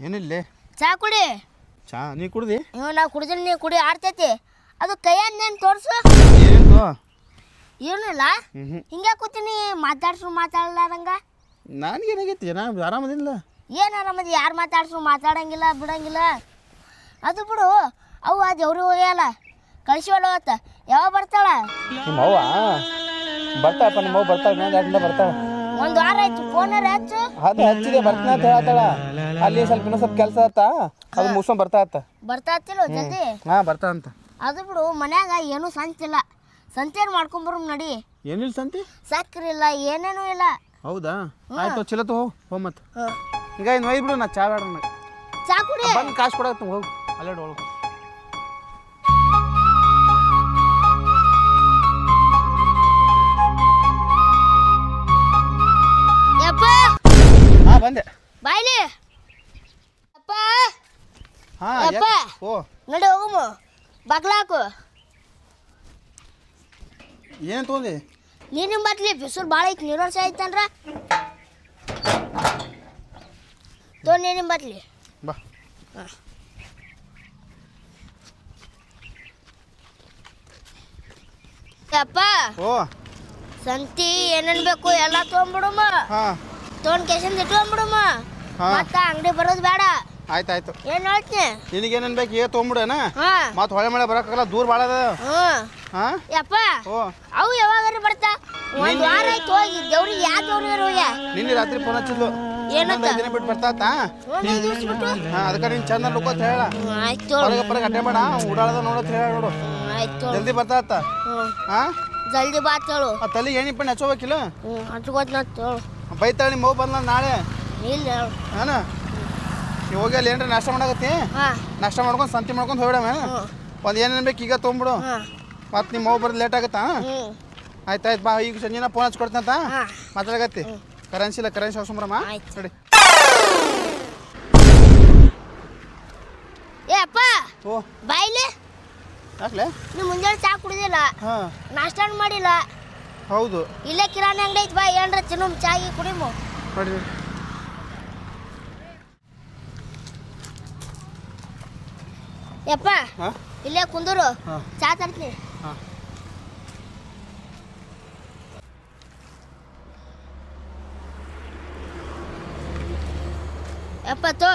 ಏನಿಲ್ಲ ಚಾ ಕುಡಿ. ಚಾ ನೀ ಕುಡ್ದಿ? ನಾ ಕುಡಿದ್ರೆ ನೀ ಕುಡಿ ಆಡ್ತೈತಿ. ಅದು ಕೈಯನ್ನೇನು ತೋರಿಸು. ಏನಿಲ್ಲ ಏನಿಲ್ಲ. ಹಿಂಗೆ ಕೂತೀನಿ ಮಾತಾಡಲಾರಂಗ. ನನಗೇನಾಗೈತಿ? ನಾ ಆರಾಮದಿಲ್ಲ. ಏನು ಆರಾಮದಿ? ಯಾರು ಮಾತಾಡಂಗಿಲ್ಲ ಬಿಡಂಗಿಲ್ಲ. ಅದು ಬಿಡು. ಅವು ಆ ಜವ್ರಿ ಹೋಗ್ಯಲ್ಲ ಕಳಿಸಿವತ್ತ. ಯಾವಾಗ ಬರ್ತಾಳ? ನಿಮ್ಮ ಅವ್ವ ಬರ್ತಾಳಪ್ಪ. ನಿಮ್ಮ ಅವ್ವ ಬರ್ತಾಳೆ. ಬರ್ತಾಳೆ. ಒಂದು ವಾರ ಆಯ್ತು. ಫೋನರ ಹಚ್ಚು. ಅದು ಹಚ್ಚಿದೆ ಬರ್ತೀನಿ ಅಂತ ಹೇಳತ್ತಾಳ. ಅಲ್ಲಿ ಇನ್ನೂ ಸ್ವಲ್ಪ ಕೆಲಸ ಆತ. ಅದು ಮುಗಿಸ್ಕೊಂಡು ಬರ್ತಾತಿಲ್ಲ ಜಲ್ದಿ. ಹಾಂ ಬರ್ತಾ ಅಂತ. ಅದು ಬಿಡು. ಮನ್ಯಾಗ ಏನೂ ಸಂತಿಲ್ಲ. ಸಂತೇನು ಮಾಡ್ಕೊಂಬರು ನಡಿ. ಏನಿಲ್ಲ ಸಂತಿ? ಸಕ್ಕರೆ ಇಲ್ಲ, ಏನೇನೂ ಇಲ್ಲ. ಹೌದಾ? ಆಯ್ತು ಚಲೋ ಹೋಗ್ ಮತ್ತೆ. ಈಗ ಇನ್ನು ಒಯ್ದು ಬಿಡು. ನಾ ಚಾ ಬೇಡ ನನಗೆ. ಚಾ ಕುಡಿ. ಬಂದು ಕಾಸು ಕೊಡತ್ತೆ ಹೋಗು. ಅಲ್ಲೇ ಒಳಗೆ ಯಪ್ಪ. ಹಾಂ ಬಂದೆ. ಬಾಯ್ಲಿ ಅಪ್ಪ. ಹಾಂ ಯಪ್ಪ ಓ ನಡಿ ಹೋಗಮ್ಮ. ಬಗ್ಲಾಕು. ಏನು ತೊಗೊಂಡಿ? ನೀರಿನ ಬಾಟ್ಲಿ. ಬಿಸಿಲು ಭಾಳ ಐತಿ. ನೀರು ವರ್ಷ ಐತನ್ರ. ನೀರಿನ ಬಾಟ್ಲಿ ಬಾ. ಅಪ್ಪ ಓ ಸಂತಿ ಏನೇನು ಬೇಕು ಎಲ್ಲ ತೊಗೊಂಬಿಡಮ್ಮ. ತೊಗೊಂಡು ಕೇಸನ್ ಇಟ್ಕೊಂಡ್ಬಿಡಮ್ಮ. ಮತ್ತೆ ಅಂಗಡಿ ಬರೋದು ಬೇಡ. ಆಯ್ತಾಯ್ತು. ಏನು ಹೇಳ್ತೀನಿ? ನಿನಗೇನೇನು ಬೇಕು ಏ ತೊಗೊಂಬಿಡೇನ? ಹಾಂ. ಮತ್ತೆ ಹೊಳೆ ಮಳೆ ಬರೋಕ್ಕಾಗಲ್ಲ. ದೂರ ಭಾಳ ಅದ. ಹಾಂ ಯಪ್ಪ. ಓ ಅವು ಯಾವಾಗಾರ ಬರ್ತಾ? ಒಂದು ವಾರ ಆಯ್ತು ಹೋಗಿ. ದೇವ್ರಿಗೆ ಯಾವ ದೇವ್ರಿಗೆ ಹೋಗ್ಯ? ನಿನ್ನೆ ರಾತ್ರಿ ಫೋನ್ ಹಚ್ಚಿದ್ಲು. ಏನಂತ? 5 ದಿನ ಬಿಟ್ಟು ಬರ್ತಾತ. ಹಾಂ ಅದಕ್ಕೆ ನೀನು ಚಂದ ಲುಕ್ ಹೇಳ. ಆಯ್ತು. ಹೊರಗೆ ಅಡ್ಡೆ ಬೇಡ. ಉಡಾಳದ ನೋಡತ್ ಹೇಳ ನೋಡು. ಆಯ್ತು. ಜಲ್ದಿ ಬರ್ತಾತ. ಹಾಂ ಜಲ್ದಿ ಬಾತ್ ಹೇಳು. ಆ ತಲೆಗೆ ಎಣ್ಣೆ ಪಣ್ಣೆ ಹಚ್ಚೋಬೇಕಿಲ್ಲ? ಹಚ್ಕೋತ ಬೈತಾಳೆ ನಿಮ್ಮ ಮಗು ಬಂದ ನಾಳೆ. ಇಲ್ಲ ಹೇಳು. ಹಾಂ ನೀವು ಹೋಗಿ ಅಲ್ಲಿ ಏನ್ರ ನಾಷ್ಟ ಮಾಡಕತ್ತಿ. ನಾಷ್ಟ ಮಾಡ್ಕೊಂಡು ಸಂತಿ ಮಾಡ್ಕೊಂಡು ಹೋಗ್ಬಿಡಮ್ಮ. ಒಂದು ಏನೇನು ಬೇಕು ಈಗ ತೊಗೊಂಬಿಡು. ಮತ್ತು ನಿಮ್ಮ ಮಗು ಬರೋದು ಲೇಟ್ ಆಗುತ್ತಾ? ಆಯ್ತಾಯ್ತು ಬಾ. ಈಗ ಸಂಜೆನ ಫೋನ್ ಹಚ್ಕೊಡ್ತಂತ ಮಾತಾಡಕತ್ತಿ. ಕರೆನ್ಸಿ ಇಲ್ಲ, ಕರೆನ್ಸಿ ಹೊಸಂಬ್ರಮ್ಮ ನೋಡಿ. ಏ ಅಪ್ಪ. ಓ ಬಾಯ್ಲಿ. ಯಾಕ್ಲೆ? ನೀವು ಮುಂಜಾನೆ ಚಾ ಕುಡಿದಿಲ್ಲ. ಹಾಂ ನಾಷ್ಟ ಮಾಡಿಲ್ಲ. ಹೌದು. ಇಲ್ಲೇ ಕಿರಾಣಿ ಅಂಗಡಿ ಐತಿ. ಬಾ ಏನ್ರ ತಿನ್ನು ಚಾಗಿ ಕುಡಿಮು. ನೋಡಿರಿ ಯಪ್ಪ ಇಲ್ಲೇ ಕುಂದೂರು. ಚಾ ತರ್ತೀನಿ. ಹಾಂ ಯಪ್ಪ ತೋ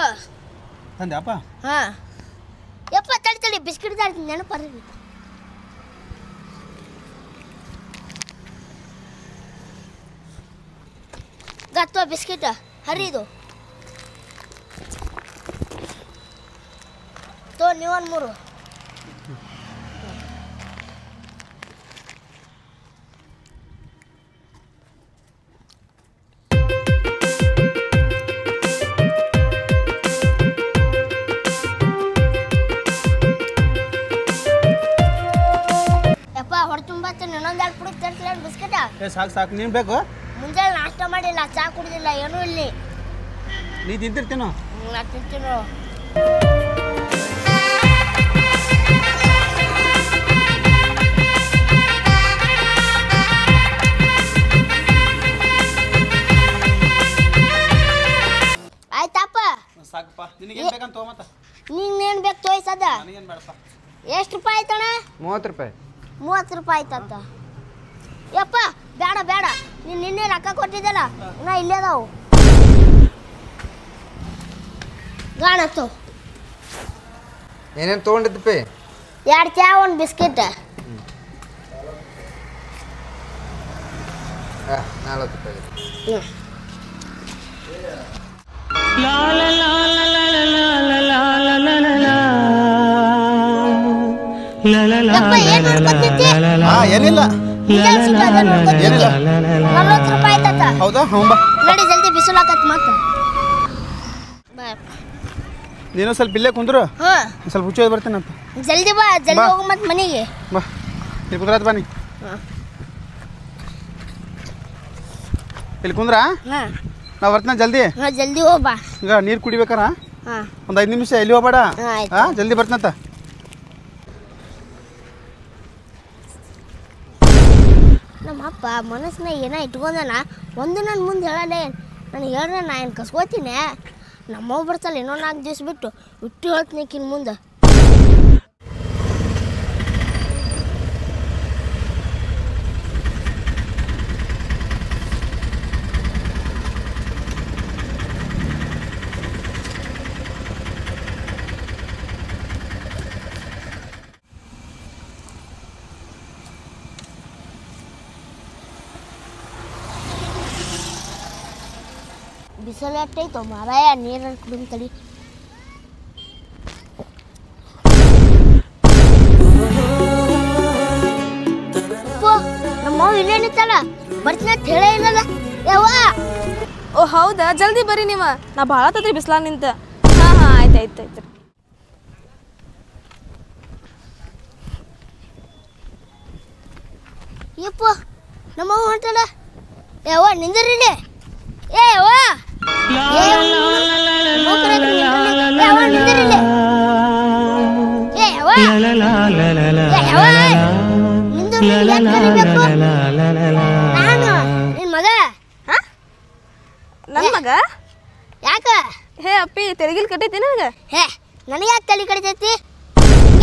ತಂದೆ ಅಪ್ಪ. ಹಾಂ ಯಪ್ಪ ತಡಿ ಬಿಸ್ಕಿಟ್ ತರ್ತೀನಿ. ನೆನಪರ್ರಿ. ಗತ್ತೋ ಬಿಸ್ಕಿಟ್ ಹರಿದು ತೋ. ನೀವೊಂದು 3. ಯಪ್ಪ ಹೊಡೆ ತುಂಬತ್ತೆ. ಇನ್ನೊಂದು 2 ಪುಡಿ ತರ್ತಿಲ್ಲ ಬಿಸ್ಕಿಟ. ಸಾಕು. ನೀನು ಬೇಕು? ಮುಂಜಾನೆ ನಾಷ್ಟ ಮಾಡಿಲ್ಲ, ಚಾ ಕುಡಿದಿಲ್ಲ, ಏನೂ ಇಲ್ಲಿ. ನೀ ತಿಂತಿರ್ತೀನೋ? ನಾ ತಿಂತೀನೋ. ಆಯ್ತಪ್ಪ. ಸಾಕಪ್ಪ. ನಿನಗೇನು ಬೇಕಂತ ಮತ್ತೆ? ನಿಂಗೇನು ಬೇಕು ತೋಯ್ಸದ? ನನಗೇನು ಬೇಡಪ್ಪ. ಎಷ್ಟು ರೂಪಾಯಿ ಆಯ್ತಣ್ಣ? 30 ರೂಪಾಯಿ. 30 ರೂಪಾಯಿ ಆಯ್ತಂತ. ಯಪ್ಪ ಬೇಡ. ನೀನು ನಿನ್ನೆ ರೊಕ್ಕ ಕೊಟ್ಟಿದ್ದಲ್ಲ ನಾ ಇಲ್ಲೇ ಅದಾವು. ಗಾಣತ್ತು. ಏನೇನು ತೊಗೊಂಡಿದ್ದಪ್ಪಿ? 2 ಚಾ 1 ಬಿಸ್ಕಿಟ್. 40 ರೂಪಾಯಿ. ಏನಿಲ್ಲ. 40 ರೂಪಾಯಿ ಆಯ್ತತ್ತ. ಹೌದಾ? ಹ್ಞೂ ಬಾ. ನೋಡಿ ಜಲ್ದಿ ಬಿಸಿಲು ಹಾಕತ್ ಮತ್ತೆ. ನೀನು ಸ್ವಲ್ಪ ಇಲ್ಲೇ ಕುಂದ್ರು. ಹಾಂ ಸ್ವಲ್ಪ ಹುಚ್ಚೋದು ಬರ್ತೀನಂತ. ಜಲ್ದಿ ಬಾ. ಜಲ್ದಿ ಹೋಗು ಮತ್ತೆ ಮನೆಗೆ. ಬಾ ಇಲ್ಲಿ ಕುಂದ್ರಾತ್ ಬನ್ನಿ. ಇಲ್ಲಿ ಕುಂದ್ರ. ಹಾಂ ನಾ ಬರ್ತೀನಿ ಜಲ್ದಿ. ಹಾಂ ಜಲ್ದಿ ಹೋಗ್ ಬಾ. ಈಗ ನೀರು ಕುಡಿಬೇಕಾರ ಹಾಂ ಒಂದು 5 ನಿಮಿಷ ಎಲ್ಲಿ ಹೋಗ್ಬೇಡ. ಹಾಂ ಜಲ್ದಿ ಬರ್ತೀನಂತ. ನಮ್ಮ ಅಪ್ಪ ಮನಸ್ಸಿನಾಗ ಏನೋ ಇಟ್ಕೊಂಡನ. ಒಂದು ನನ್ನ ಮುಂದೆ ಹೇಳಲ್ಲ. ನನಗೆ ಹೇಳ್ರೆ ನಾ ಏನು ಕಸ್ಕೋತೀನಿ. ನಮ್ಮವ್ ಬರ್ತಾಳೆ ಇನ್ನೊಂದು 4 ದಿವಸ ಬಿಟ್ಟು ಹೇಳ್ತೀನಿ ಕಿನ್ ಮುಂದೆ. ಬಿಸಿಲು ಎಟ್ಟೈತೋ ಮಾರಾಯ, ನೀರನ್ನು ಕುಡಿದು ತಡಿ. ನಮ್ಮ ಮಾವು ಇಲ್ಲೇ ನಿಂತಲ್ಲ, ಬರ್ತೀನಿ ಅಂತ ಹೇಳೇ ಇಲ್ಲಲ್ಲ. ಯಾವ ಓ ಹೌದಾ, ಜಲ್ದಿ ಬರ್ರಿ ನೀವು. ನಾ ಭಾಳ ತತ್ರಿ ಬಿಸ್ಲಾಗ ನಿಂತ. ಹಾಂ ಆಯ್ತು. ಯಪ್ಪ ನಮ್ಮವ್ವ ಹೊಂಟಲ್ಲ. ಯಾವ ನಿಂದಿರಿಲೆ. ಏ ಯವ್ವ ನಿಂದಿರಿಲೆ. ಏ ಯವ್ವ ನಾನು ನಿನ್ ಮಗ. ನನ್ನ ಮಗ? ಯಾಕ? ಹೇ ಅಪ್ಪಿ ತೆಲಗಿಲ್ ಕಟ್ಟೈತಿ ನನಗೆ. ಹೇ ನನಗೆ ಯಾಕೆ ತಲೆ ಕಡಿತೈತಿ?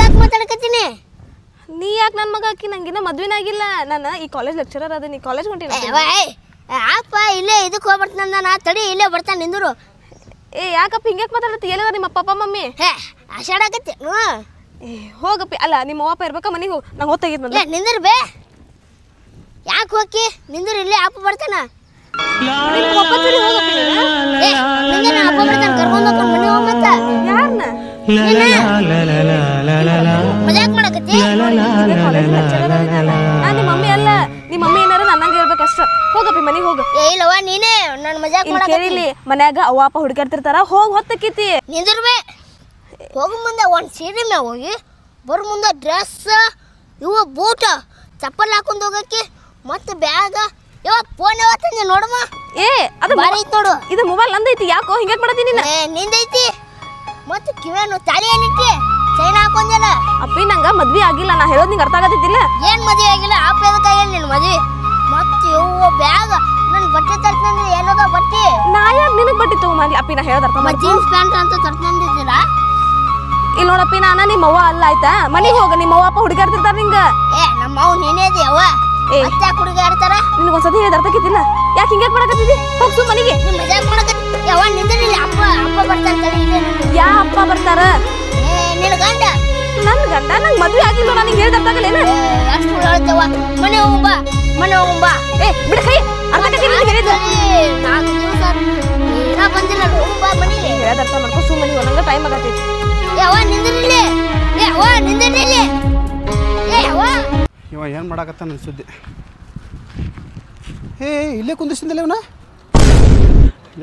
ಯಾಕೆ ಮಾತಾಡಕತ್ತೀನಿ? ನೀ ಯಾಕೆ ನನ್ನ ಮಗ ಹಾಕಿ? ನಂಗಿನ್ನ ಮದ್ವೆನೇ ಆಗಿಲ್ಲ. ನಾನು ಈ ಕಾಲೇಜ್ ಲೆಕ್ಚರರ್ ಅದ. ನೀ ಕಾಲೇಜ್ ಹೊಂಟಿನ? ಅಪ್ಪ ಇಲ್ಲೇ ಇದಕ್ಕೆ ಹೋಗ್ಬರ್ತಾನ. ನಾ ತಡಿ ಇಲ್ಲೇ ಬರ್ತಾನೆ ನಿಂದರು. ಏ ಯಾಕಪ್ಪ ಹಿಂಗ್ಯಾಕೆ ಮಾತಾಡತ್ತಿ? ಎಲ್ಲದ ನಿಮ್ಮ ಪಪ್ಪ ಮಮ್ಮಿ? ಹೇ ಆಷಾಡಕತ್ತಿ. ಏ ಹೋಗಪ್ಪಿ. ಅಲ್ಲ ನಿಮ್ಮ ಅವ್ವ ಇರ್ಬೇಕಾ? ಮನೆಗೆ ಹೋಗಿ. ನಂಗೆ ಹೊತ್ತಾಗಿದ್ ಬಂದ. ನಿಂದ್ರ ಬೇ. ಯಾಕೆ ಹೋಗಿ ನಿಂದ್ರು? ಇಲ್ಲೇ ಅಪ್ಪ ಬರ್ತಾನ. ಅಪ್ಪ ಬರ್ತಾನೆ ಕರ್ಕೊಂಡು ಹೋಗ್ಕೊಂಡು ಮನೆ ಹೋಗ್ಮತ್ತ. ಯಾರನ್ನ? ಮಜಾಕ್ ಮಾಡಕತ್ತಿ? ನಾ ನಿಮ್ಮ ಮಮ್ಮಿ ಅಲ್ಲ. ನಿಮ್ಮ ಮಮ್ಮಿ ಏನಾರ ನನ್ನಂಗೆ ಇರ್ಬೇಕಷ್ಟ. ಹೋಗಪ್ಪಿ ಮನೆಗೆ ಹೋಗ. ಏ ಇಲ್ಲವ್ವ ನೀನೇ ನನ್ನ ಮಜಾಕ್ ಕೇಳಿಲಿ. ಮನ್ಯಾಗ ಅವ್ವ ಅಪ್ಪ ಹುಡುಕಾಡ್ತಿರ್ತಾರ. ಹೋಗಿ ಹೊತ್ತಕ್ಕಿತಿ. ನಿಂದ್ರಬೇ. ಹೋಗು ಮುಂದೆ ಒಂದು ಸೀರೆ ಮ್ಯಾಗ ಹೋಗಿ ಬರೋ ಮುಂದೆ ಡ್ರೆಸ್ ಇವು ಬೂಟ ಚಪ್ಪಲ್ ಹಾಕೊಂಡು ಹೋಗಕ್ಕೆ ಮತ್ತೆ ಬ್ಯಾಗ ಇವಾಗ ಫೋನ್ ಯಾವತ್ತಂಗೆ ನೋಡಮ್ಮ. ಏ ಅದು ಬಾರಿ ಐತಿ ನೋಡು. ಇದು ಮೊಬೈಲ್ ನಂದೈತಿ. ಯಾಕೋ ಹಿಂಗ್ಯಾಕ್ ಮಾಡತ್ತೀನಿ? ನಿಂದೈತಿ. ಮತ್ತೆ ಕಿವೇನು ತಾಳಿ ಏನಿಟ್ಟಿ? ಚೈನ್ ಹಾಕೊಂದಿಲ್ಲ. ಅಪ್ಪಿ ನಂಗ ಮದ್ವಿ ಆಗಿಲ್ಲ. ನಾ ಹೇಳೋದು ನಿಂಗೆ ಅರ್ಥ ಆಗತ್ತಿಲ್ಲ. ಏನ್ ಮದ್ವೆ ಆಗಿಲ್ಲ? ಅಪ್ಪ ಎದಕ್ಕಾಗಿ ನಿನ್ ಮದ್ವಿ? ಮತ್ತೆ ಇವು ಬ್ಯಾಗ ನನ್ನ ಬಟ್ಟೆ ತರ್ತಂದ್ರೆ ಎಲ್ಲದ ಬಟ್ಟೆ. ನಾ ಯಾಕೆ ನಿನಗೆ ಬಟ್ಟೆ ತಗೊಂಬಂದಿ? ಅಪ್ಪಿ ನಾ ಹೇಳೋದು ಅರ್ಥ ಮಾಡಿ. ಜೀನ್ಸ್ ಪ್ಯಾಂಟ್ ಅಂತ ತರ್ತಂದಿದ್ದಿಲ್ಲ. ಇಲ್ಲಿ ನೋಡಪ್ಪಿ, ನಾನ ನಿಮ್ಮ ಅವ್ವ ಅಲ್ಲ ಆಯ್ತಾ? ಮನೆಗೆ ಹೋಗ. ನಿಮ್ಮ ಅವ್ವ ಅಪ್ಪ ಹುಡುಗಾಡ್ತಿರ್ತಾರ ನಿಂಗ. ಏ ನಮ್ಮ ಅವ್ ನೀನೇದಿ ಅವ್ವ. ಮತ್ತೆ ಯಾಕೆ ಹುಡುಗಾಡ್ತಾರ? ನಿನಗೊಂದ್ಸತಿ ಹೇಳಿದ ಅರ್ಥ ಆಗಿದ್ದಿಲ್ಲ. ಯಾಕೆ ಹಿಂಗ್ಯಾಕ್ ಮಾಡಕತ್ತಿದ್ದಿ? ಹೋಗ್ಸು ಮನೆಗೆ. ನೀ ಮಜಾಕ್ ಮಾಡಕತ್ತಿ. ಯಾವ ನಿಂದಿರಲಿ. ಅಪ್ಪ ಬರ್ತಾನೆ ತಡಿ. ಯಾ ಅಪ್ಪ ಬರ್ತಾರ? ನಿನ್ನ ಗಂಡ. ನನ್ನ ಗಂಡ? ನಂಗೆ ಮದ್ವೆ ಆಗಿಲ್ಲ. ನನಗೆ ಹೇಳಿದ ಅರ್ಥ ಆಗಲ್ಲ. ಅಷ್ಟು ಹೇಳ್ತೇವ. ಮನೆ ಹೋಗುಂಬಾ. ಏ ಬಿಡ ಕೈ. ಅರ್ಥ ಆಗತ್ತಿಲ್ಲ ಹೇಳಿದ. 4 ದಿವಸ ಏನೋ ಬಂದಿಲ್ಲ. ಹೋಗುಂಬಾ ಮನೆಗೆ. ಹೇಳಿದ ಅರ್ಥ ಮಾಡ್ಕೊ. ಸು ಮನೆಗೆ ನಂಗೆ ಟೈಮ್ ಆಗತ್ತೈತಿ. ಯಾವ ನಿಂದಿರಲಿ. ನಿಂದಿರಲಿ. ಇವ ಏನು ಮಾಡಾಕತ್ತ ನನ್ನ ಸುದ್ದಿ. ಏ ಇಲ್ಲೇ ಕುಂದಿಸಿಂದಿಲ್ಲ ಇವನ.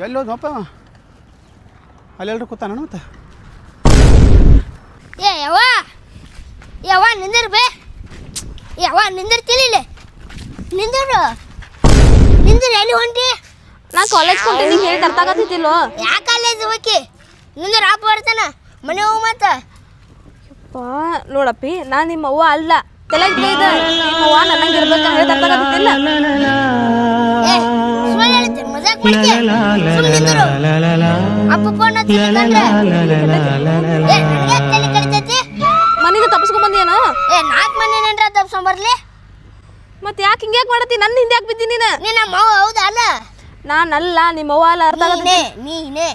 ಎಲ್ಲಿ ಹೋದ್ನಪ್ಪ? ಅಲ್ಲೆಲ್ರು ಕೂತಾನ ಮತ್ತೆ. ಯಾವ ನಿಂದಿರ್ ಬೇ. ಯಾವ ನಿಂದಿರ್ತಿಲ್ಲ ಇಲ್ಲಿ. ನಿಂದಿರು. ಎಲ್ಲಿ ಹೊಂಟಿ? ನಾ ಕಾಲೇಜ್ ಕೊಂಟಿನಿ. ಹೇಳಿದ ಅರ್ಥ ಆಗತ್ತಿಲ್ಲೋ? ಯಾ ಕಾಲೇಜ್ ಹೋಗಿ ನಿಂದಿರ ಅಪ್ಪ ಬರ್ತಾನ. ಮನೆ ಹೋಗು ಮತ್ತ. ನೋಡಪ್ಪಿ, ನಾ ನಿಮ್ಮ ಅವ್ವ ಅಲ್ಲ. ತಲೆಗೆ ಬೈದ. ನಿಮ್ಮ ಅವ್ವ ನನ್ನಂಗೆ ಇರ್ಬೇಕ. ಹೇಳಿದ ಅರ್ಥ ಆಗತ್ತಿಲ್ಲ. ಮಜಾಕ್ ಮಾಡ್ತೀಯ? ಸುಮ್ಮನೆ ನಿಂದಿರು. ಅಪ್ಪ ಫೋನ್ ಹಚ್ಚಿದ್ರೆ ತಲೆ ಕಡಿತೈತಿ. ಮನೆಗೆ ತಪ್ಪಿಸ್ಕೊಂಡ್ ಬಂದೇನು? 4 ಮನೆ ನಿಂದ್ರ ತಪ್ಸ್ಕೊಂಬರ್ಲಿ. ಮತ್ತೆ ಯಾಕೆ ಹಿಂಗ್ಯಾಕ್ ಮಾಡತ್ತಿ? ನನ್ನ ಹಿಂದೆ ಯಾಕೆ ಬಿದ್ದಿ ನೀನು? ನೀ ನಮ್ಮ ಅವ್ವ ಹೌದಾ? ಅಲ್ಲ ನಾನಲ್ಲ, ನಿಮ್ಮ ಅವ್ವ ಅಲ್ಲ. ಅರ್ಥ ಆಗತ್ತೆ? ನೀನೇ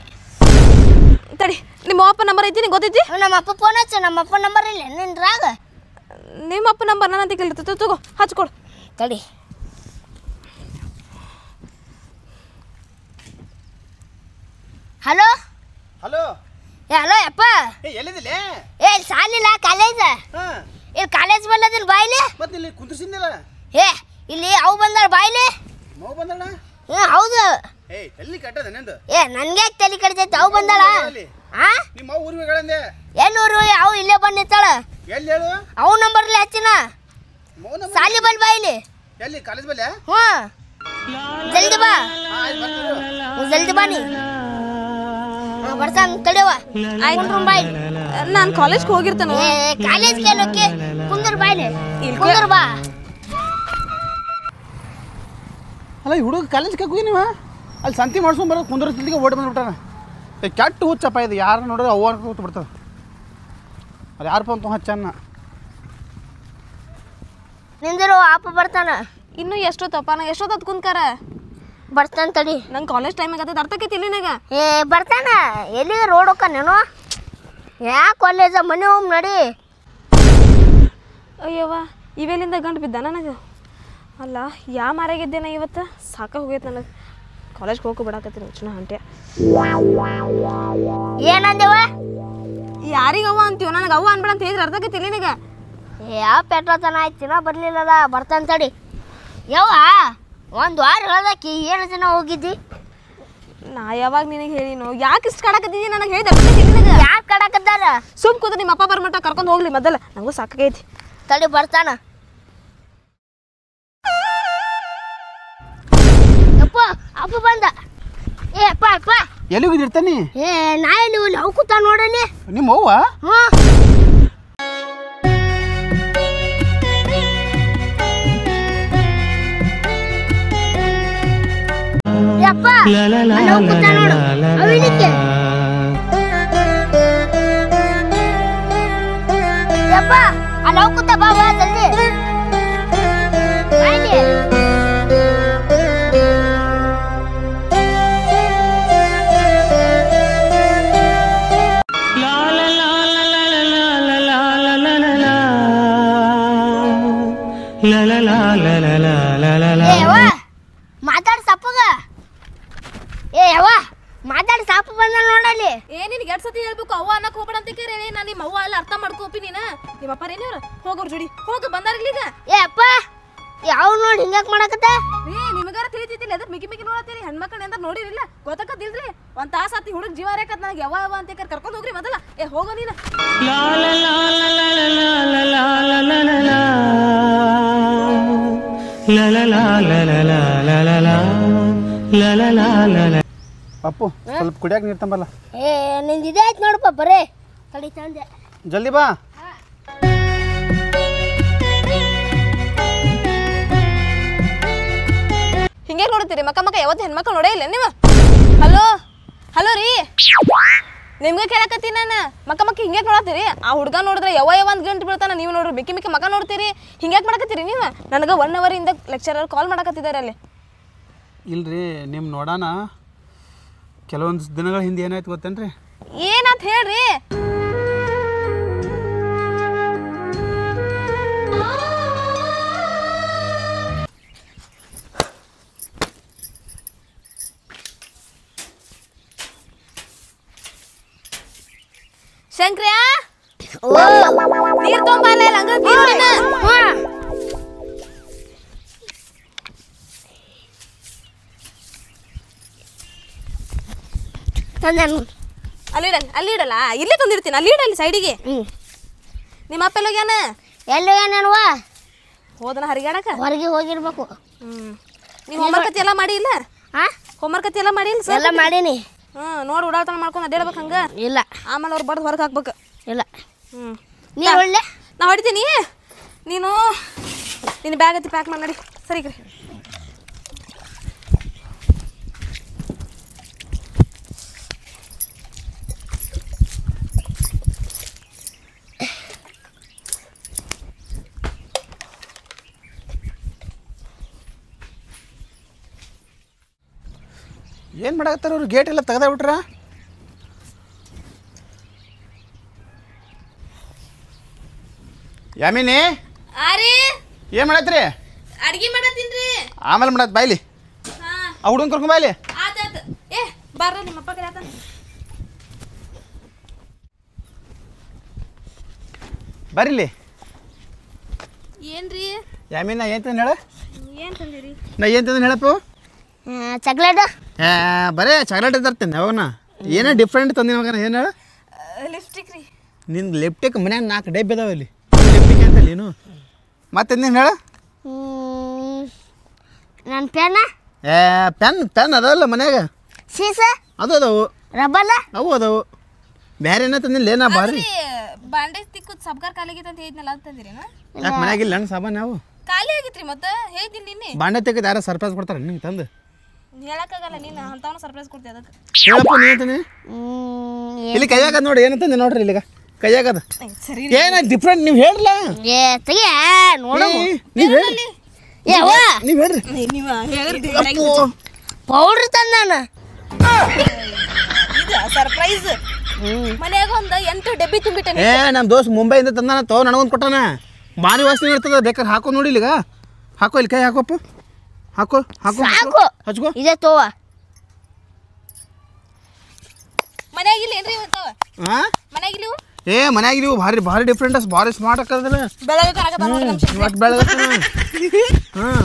ತಡಿ. ನಿಮ್ಮ ಅಪ್ಪ ನಂಬರ್ ಐತಿ? ನಿಂಗೆ ಗೊತ್ತೈತಿ? ನಮ್ಮ ಅಪ್ಪ ಫೋನ್ ಹಚ್ಚ. ನಮ್ಮ ಅಪ್ಪ ನಂಬರ್ ಇಲ್ಲ ನಿನ್ರಾಗ. ನಿಮ್ಮ ಅಪ್ಪ ನಂಬರ್ ನನ್ನ ಅಂತ ಕೇಳಿರ್ತೈತೆ. ತಗೋ ಹಚ್ಕೊಡು. ತಡಿ. ಹಲೋ. ಹಲೋ. ಹಲೋ ಯಪ್ಪ. ಎಲ್ಲಿದ್ದಿಲ್ಲ? ಇಲ್ಲಿ ಸಾಲಿಲ್ಲ ಕಾಲೇಜ್. ಇಲ್ಲಿ ಕಾಲೇಜ್ ಬಲ್ಲದಿಲ್ಲ ಬಾಯ್ಲಿ. ಮತ್ತೆ ಇಲ್ಲಿ ಕುಂದಿಸಿಂದಿಲ್ಲ. ಇಲ್ಲಿ ಅವು ಬಂದಾಳ ಬಾಯ್ಲಿ. ಮಗು ಬಂದಳ? ಹೌದು. ಎಲ್ಲಿ ಕಟ್ಟದ ನಂದು? ನನ್ಗೆ ತಲೆ ಕಡಿತೈತಿ. ಅವು ಬಂದಾಳ. ನಿಮ್ಮ ಊರಿಗೆ ಹೇಳಂದೆ. ಎಲ್ಲೂರು? ಅವು ಇಲ್ಲೇ ಬಂದು ನಿಂತಾಳ. ಎಲ್ಲಿ ಹೇಳು? ಅವು ನಂಬರ್ಲಿ ಹಚ್ಚಿನ. ಸಾಲಿ ಬಲ್ ಬಾಯ್ಲಿ. ಎಲ್ಲಿ ಕಾಲೇಜ್ ಬಲ್ಲೆ? ಜಲ್ದಿ ಬಾ. ಜಲ್ದಿ ಬಾ. ನೀ ಬರ್ತಾನ ತಡೆವ. ಆಯ್ತು ಬಾಯ್. ನಾನು ಕಾಲೇಜ್ಗೆ ಹೋಗಿರ್ತಾನೆ. ಕಾಲೇಜ್ಗೆ ಎಲ್ಲೋಕೆ? ಕುಂದರ್ ಬಾಯ್ಲಿ. ಕುಂದರ್ ಬಾ. ಅಲ್ಲ ಈ ಹುಡುಗ ಕಾಲೇಜ್ಗೆ ಹೋಗಿ ನೀವು ಅಲ್ಲಿ ಸಂತಿ ಮಾಡ್ಸ್ಕೊಂಡ್ ಬರೋ ಕುಂದ್ರ ತಿಲ್ದಿಗೆ ಓಡಿ ಬಂದ್ಬಿಟ್ಟಾನ. ಕೆಟ್ಟ ಹುಚ್ಚಪ್ಪ ಇದು, ಯಾರು ನೋಡಿದ್ರೆ ಅವ್ವ ಕೂತು ಬಿಡ್ತದೆ. ಅದು ಯಾರು ಫೋನ್ ತುಂಬ ಹಚ್ಚನ್ನ ನಿಂದಿರು ಅಪ್ಪ ಬರ್ತಾನ. ಇನ್ನೂ ಎಷ್ಟೊತ್ತಪ್ಪ? ನಂಗೆ ಎಷ್ಟೊತ್ತು ಕುಂತ್ಕಾರ ಬರ್ತಾನ ತಡಿ. ನಂಗೆ ಕಾಲೇಜ್ ಟೈಮಿಗೆ ಅದ ಅರ್ಥಕೈತಿ ಇಲ್ಲಿ ನನಗೆ. ಬರ್ತಾನ. ಎಲ್ಲಿಗೆ ರೋಡ್ ಹೋಗ ನೀನು? ಯಾ ಕಾಲೇಜ ಮನೆ ಹೋಗಿ ನಡಿ. ಅಯ್ಯವ್ವ ಇವೆಲ್ಲಿಂದ ಗಂಟು ಬಿದ್ದ ನನಗೆ. ಅಲ್ಲ ಯಾ ಮಾರಾಗಿದ್ದೇನೆ ಇವತ್ತು, ಸಾಕ ಹೋಗೈತೆ ನನಗೆ. ಕಾಲೇಜ್ಗೆ ಹೋಗಿ ಬಿಡಾಕತ್ತೀನಿ ಹುಚ್ಚನ ಹಂಟೆ. ಏನಂದೇವ? ಯಾರಿಗೆ ಅವ್ವ ಅಂತೀವ? ನನಗೆ ಅವ್ವ ಅನ್ಬೇಡ ಅಂತ ಹೇಳಿದ್ರೆ ಅರ್ಥಕೈತಿ ಇಲ್ಲಿ ನನಗೆ. ಯಾವ ಪೆಟ್ರೋತನ ಆಯ್ತಿನ ಬರ್ಲಿಲ್ಲದ. ಬರ್ತಾನ ತಡಿ. ಯವ್ವ ಒಂದು ವಾರ ಹೇಳ್ದಕ್ಕಿ 7 ದಿನ ಹೋಗಿದ್ದಿ. ನಾ ಯಾವಾಗ ನಿನಗೆ ಹೇಳಿನೋ? ಯಾಕೆ ಇಷ್ಟು ಕಾಡಕತ್ತಿದ್ದಿ? ನನಗೆ ಹೇಳಿದೆ ನಿನಗೆ. ಯಾಕೆ ಕಡಕತ್ತಾರ? ಸುಮ್ ಕೂತು ನಿಮ್ಮ ಅಪ್ಪ ಬರ್ಮಟ್ಟ ಕರ್ಕೊಂಡು ಹೋಗ್ಲಿ ಮೊದಲ, ನನಗೂ ಸಾಕಾಗೈತಿ. ತಡಿ ಬರ್ತಾನ. ಅಪ್ಪ ಅಪ್ಪ ಬಂದ. ಅಪ್ಪ ಅಪ್ಪ ಎಲ್ಲಿಗಿರ್ತಾನೆ? ನಾ ಎಲ್ಲಿ ಹೋಗ್ಲಿ? ಅವು ಕೂತ ನೋಡಲಿ. ನಿಮ್ಮ ಅವ್ವ? ಹ್ಞೂ. ಯಪ್ಪ ಅಲ್ಲೋ ಕೂತ ನೋಡು. ಅವಿನಿಕ್ಕೆ ಯಪ್ಪ ಅಲ್ಲೋ ಕೂತ ಬಾ ಬಾ ಜಲ್ದಿ. ಬಾಯ್ಲಿ. ಮಾತಾಡ್ ಸಪ್ಪಗ. ಮಾತಾಡಿ ಸಾಪು ಬಂದ ನೋಡಲ್ಲಿ. ನಿನ್ಗೆ 2 ಸತಿ ಹೇಳ್ಬೇಕು ಅವ್ವ ಅನ್ನಕ್ಕೆ ಹೋಗ್ಬೇಡ ಅಂತ ಕೇಳಿ. ನಾನು ನಿಮ್ಮ ಅವ್ವ ಎಲ್ಲ ಅರ್ಥ ಮಾಡ್ಕೋಪಿ ನೀನು. ನಿಮ್ಮ ಅಪ್ಪ ಏನೇವ್ರ ಹೋಗೋರು ಜೋಡಿ ಹೋಗಿ ಬಂದಾರಿಲ್ಲ ಈಗ. ಅಪ್ಪ ಯಾವ ನೋಡಿ ಹಿಂಗಾಕ್ ಮಾಡಕತ್ತ? ನಿಮಗಾರ ತಿಳಿತಿದ್ದಿಲ್ಲ ಅದ್ರ ಮಿಕ್ಕಿ ಮಿಕ್ಕಿ ನೋಡತ್ತೀರಿ. ಹೆಣ್ಮಕ್ಳು ಅಂತ ನೋಡಿರಿಲ್ಲ, ಗೊತ್ತಾಕತ್ತಿಲ್ರಿ. ಒಂದ್ ತಾಸ ಆತಿ ಹುಡುಗ ಜೀವ ರೇಖತ್ ನನಗೆ ಯಾವ ಯಾವ ಅಂತ ಕರ್ಕೊಂಡು ಹೋಗ್ರಿ ಮೊದಲ. ಹೋಗೋ ನೀನು. ಅಪ್ಪು ಸ್ವಲ್ಪ ಕುಡಿಯಾಕ ನೀರು ತಂಬಲ್ಲ. ನಿಂದು ಇದೇ ಆಯ್ತು ನೋಡಪ್ಪ. ಬರೇ ತಡಿ ತಂದೆ. ಜಲ್ದಿ ಬಾ. ಹಿಂಗೆ ನೋಡ್ತೀರಿ ಮಕ್ಕ ಮಕ್ಕ? ಯಾವತ್ತು ಹೆಣ್ಮಕ್ಳು ನೋಡೇ ಇಲ್ಲ ನೀವು? ಹಲೋ ಹಲೋ ರೀ, ನಿಮ್ಗೆ ಕೇಳಕತ್ತೀನಿ ನಾನು. ಮಕ್ಕ ಮಕ್ಕ ಹಿಂಗ್ಯಾಕೆ ನೋಡತ್ತೀರಿ? ಆ ಹುಡುಗ ನೋಡಿದ್ರೆ ಯಾವ ಒಂದು ಗಂಟು ಬೀಳ್ತಾನ, ನೀವು ನೋಡ್ರಿ ಮಿಕ್ಕಿ ಮಿಕ್ಕಿ ಮಕ್ಕ ನೋಡ್ತೀರಿ. ಹಿಂಗ್ಯಾಕೆ ಮಾಡಕತ್ತೀರಿ ನೀವು? ನನಗೆ 1 ಅವರಿಂದ ಲೆಕ್ಚರರ್ ಕಾಲ್ ಮಾಡಕತ್ತಿದ್ದಾರೆ ಅಲ್ಲಿ. ಇಲ್ರಿ ನಿಮ್ಮ ನೋಡೋಣ. ಕೆಲವೊಂದು ದಿನಗಳ ಹಿಂದೆ ಏನಾಯ್ತು ಗೊತ್ತೇನ್ರಿ? ಏನಂತ ಹೇಳ್ರಿ. ಶಂಕ್ರಿಯಾ ನೀರ್ ತೊಂಬಲ್ಲ ಹಂಗ ಅಲ್ಲಿಡಲ್ಲ, ಇಲ್ಲೇ ತಂದಿರ್ತೀನಿ. ಅಲ್ಲಿ ಇಡಲ್ಲಿ ಸೈಡಿಗೆ. ನಿಮ್ಮ ಅಪ್ಪ ಎಲ್ಲೋಗ್ಯಾನ? ಎಲ್ಲೋಗ್ಯಾನವ? ಹೋದನ ಹರಿಗಾಡಕ? ಹೊರಗೆ ಹೋಗಿರ್ಬೇಕು. ನೀವು ಹೋಮ್ವರ್ಕ್ ಕತ್ತಿ ಎಲ್ಲ ಮಾಡಿ ಇಲ್ಲ? ಹೋಮ್ವರ್ಕ್ ಕತ್ತಿ ಎಲ್ಲ ಮಾಡಿ ಇಲ್ಲ? ಎಲ್ಲ ಮಾಡೀನಿ. ನೋಡಿ ಉಡಾಳ್ತನ ಮಾಡ್ಕೊಂಡು ಅಡ್ಡಾಡ್ಬೇಕು ಹಂಗ ಇಲ್ಲ. ಆಮೇಲೆ ಅವ್ರು ಬಡ್ದು ಹೊರಗೆ ಹಾಕ್ಬೇಕು. ಇಲ್ಲ ನೀನು ಒಳ್ಳೆ ನಾ ಹೊಡಿತೀನಿ. ನೀನು ನಿನ್ನ ಬ್ಯಾಗ್ ಹತ್ತಿ ಪ್ಯಾಕ್ ಮಾಡಿ ನಡಿ. ಸರಿ ಕ್ರಿ. ಏನು ಮಾಡಕತ್ತಾರ ಅವ್ರು? ಗೇಟ್ ಎಲ್ಲ ತೆಗ್ದ ಬಿಟ್ರ? ಯಾಮಿನಿ ಆರಿ ಏನು ಮಾಡತ್ರಿ? ಅಡ್ಗೆ ಮಾಡತ್ತೀನ್ರಿ. ಆಮೇಲೆ ಮಾಡತ್ ಬಾಯ್ಲಿ. ಆ ಹುಡುಗನ ಕರ್ಕೊಂಡ್ ಬಾಯ್ಲಿ. ಆತಾತ. ಬರ್ರ ನಿಮ್ಮಪ್ಪ ಕರೆ ಆತ. ಬರ್ರಿಲಿ. ಏನ್ರಿ ಯಾಮಿನ ನಾ ಏನು ತಂದು ಹೇಳ? ಏನು ತಂದಿರಿ? ನಾ ಏನು ತಂದು ಹೇಳಪ್ಪ? ಚಾಕ್ಲೇಟ್. ಬರೇ ಚಾಕ್ಲೇಟ್ ತರ್ತೇನೆ ಯಾವಾಗನ. ಏನೇ ಡಿಫ್ರೆಂಟ್ ತಂದಿನ ಮಗನ. ಏನು ಹೇಳ? ಲಿಪ್ಸ್ಟಿಕ್ ರೀ. ನಿನ್ನ ಲಿಪ್ಟಿಕ್ ಮನ್ಯಾಗ 4 ಡಬ್ಬಿ ಅದಾವ ಇಲ್ಲಿ. ಲಿಪ್ಟಿಕ್ ಅಂತಲ್ಲ ನೀನು. ಮತ್ತೆ ನೀನು ಹೇಳ? ನನ್ನ ಪೆನ್ನ. ಪೆನ್ ಅದಲ್ಲ ಮನ್ಯಾಗ. ಸೀಸ ಅದು ಅದಾವು. ರಬ್ಬಲ್ಲ ಅವು ಅದಾವು. ಬೇರೆ ಏನ ತಂದಿಲ್ಲ ಏನಾ? ಬಾರಿ ಬಾಂಡೆ ತಿಕ್ಕುದು ಸಬ್ಗಾರ್ ಕಾಲಿಗೆ ಅಂತ ಹೇಳಿದ್ನಲ್ಲ ಅದು ತಂದಿರೇನ? ಯಾಕೆ ಮನ್ಯಾಗಿಲ್ಲ ಹಣ್ಣು ಸಾಮಾನು? ಯಾವ ಖಾಲಿ ಆಗಿತ್ರಿ ಮತ್ತೆ ಹೇಳಿದ್ದೀನಿ ನಿನ್ನೆ. ಬಾಂಡೆ ತೆಗೆದು ಯಾರು ಸರ್ಪ್ರೈಸ್ ಕೊಡ್ತಾರೆ ನಿಂಗೆ ತಂದು? ಹೇಳಕ್ಕಾಗಲ್ಲ ನೀನು ಅಂತವನು ಸರ್ಪ್ರೈಸ್ ಕೊಡ್ತೀಯ ಅದಕ್ಕೆ ಹೇಳಪ್ಪ ನೀ ಅಂತಾನೆ ಇಲ್ಲಿ ಕೈಯಾಗದ ನೋಡಿ ಏನಂತಂದೆ ನೋಡ್ರಿ ಇಲ್ಲಿಗ ಕೈಯಾಗದ ಸರಿ ಏನ ಡಿಫ್ರೆಂಟ್ ನೀವು ಹೇಳ್ರಲ್ಲ ಏ ತೆಗಿ ನೋಡು ನೀವು ಹೇಳ್ರಿ ಯಾವ ನೀವು ಹೇಳ್ರಿ ನೀವು ಹೇಳಿದ್ರಿ ಪೌಡ್ರ್ ತಂದಾನ ಇದು ಸರ್ಪ್ರೈಸ್ ಮನ್ಯಾಗ ಒಂದು 8 ಡಬ್ಬಿ ತುಂಬಿಟ್ಟೆ ಏ ನಮ್ಮ ದೋಸ್ತ್ ಮುಂಬೈಯಿಂದ ತಂದಾನ ತೋ ನನಗೊಂದು ಕೊಟ್ಟಾನ ಭಾರಿ ವಾಸನೆ ಇರ್ತದ ಬೇಕಾದ್ರೆ ಹಾಕೋ ನೋಡಿ ಇಲ್ಲಿಗ ಹಾಕೋ ಇಲ್ಲಿ ಕೈ ಹಾಕೋಪ್ಪ ಹಾಕೋ ಹಾಕೋ ಸಾಕು ಹಚ್ಕೋ ಇದೇ ತೋವ ಮನ್ಯಾಗ ಇಲ್ಲಿ ಏನ್ರಿ ಇರ್ತಾವ ಹಾಂ ಮನ್ಯಾಗ ಇಲ್ಲಿ ಏ ಮನ್ಯಾಗ ನೀವು ಭಾರಿ ಭಾರಿ ಡಿಫ್ರೆಂಟ್ ಭಾರಿ ಸ್ಮಾರ್ಟ್ ಹಾಕದಲ್ಲ ಬೆಳಗ್ಗೆ ಕರಕತ್ತ ನೋಡ್ರಿ ನಮ್ಮ ಶಕ್ತಿ. ಒಟ್ಟು ಬೆಳಗ್ಗೆ ಹಾಂ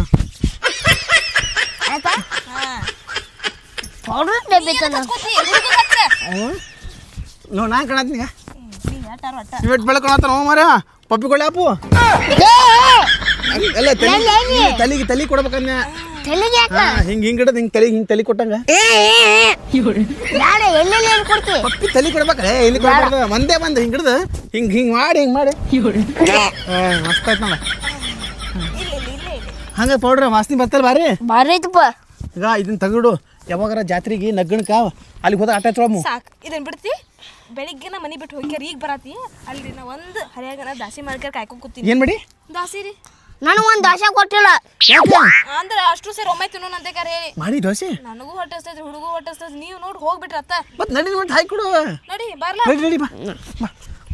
ಆಯ್ತಾ ಹಾ ಪೌಡ್ರ್ ಡಬ್ಬಿ ತಂದ ಕೂತಿ ಹುಡುಗ ಹತ್ರ ನೋಡಿ ನಾನು ಕಾಣತ್ತೀನಿ ಈಗ ನೀ ಹೇಳ್ತಾರ ಒಟ್ಟ ಇವತ್ತು ಬೆಳಗ್ಗೆ ಕಾಣತ್ತಾನ ಹೋ ಮಾರ ಪಪ್ಪಿಕೊಳ್ಳಿ ಅಪ್ಪು ಎಲ್ಲ ತಲೆ ಕೊಡ್ಬೇಕನ್ನ ತೆಲಿಗೆ ಯಾಕ ಹಿಂಗೆ ಹಿಡದು ಹಿಂಗೆ ತಲೆ ಕೊಟ್ಟಂಗ ಬೇಡ ಎಲ್ಲೆಲ್ಲಿ ಏನು ಕೊಡ್ತಿ ಪಪ್ಪಿ ತಲೆ ಕೊಡ್ಬೇಕೇ ಇಲ್ಲಿ ಕೊಡ್ಬಾರ್ದು ಒಂದೇ ಬಂದು ಹಿಂಗೆ ಹಿಡ್ದು ಹಿಂಗೆ ಮಾಡಿ ಮಸ್ತ್ ಆಯ್ತು ನೋಡ ಹಂಗೆ ಪೌಡ್ರ ವಾಸನೆ ಬರ್ತಲ್ಲ ಬಾರಿ ಭಾರಿ ಐತಪ್ಪ ಈಗ ಇದನ್ನ ತೆಗೆದು ಯಾವಾಗಾರ ಜಾತ್ರೆಗೆ ನಗ್ಗಣಕ ಅಲ್ಲಿಗೆ ಹೋದ ಆಟ ತೊಳಮು ಸಾಕು ಇದನ್ನ ಬಿಡ್ತಿ ಬೆಳಿಗ್ಗೆ ನಾ ಮನೆ ಬಿಟ್ಟು ಹೋಗ್ಯಾರ ಈಗ ಬರತಿ ಅಲ್ಲಿ ನಾ ಒಂದು ಹರಿಯಾಗನ ದಾಸಿ ಮಾಡ್ಕ್ಯಾರ ಕಾಯ್ಕೊಂಡ್ ಕೂತೀನಿ ಏನು ಮಾಡಿ ದಾಸಿ ರೀ ನನಗೊಂದು ದೋಸೆ ಕೊಟ್ಟಿಲ್ಲ ಯಾಕೆ ಅಂದ್ರೆ ಅಷ್ಟು ಸೇರಿ ಒಮ್ಮೆ ತಿನ್ನೋಣ ಅಂತ ಹೇಳಿ ಮಾಡಿ ದೋಸೆ ನನಗೂ ಹೊಟ್ಟಸ್ತೈತಿ ಹುಡುಗೂ ಹೊಟ್ಟಸ್ತೈತಿ ನೀವು ನೋಡಿ ಹೋಗ್ಬಿಟ್ರಿ ಅತ್ತ ಮತ್ತೆ ನಡಿ ಮತ್ತೆ ಹಾಕಿ ಕೊಡು ನಡಿ ಬರ್ಲಾ ನಡಿ ಬಾ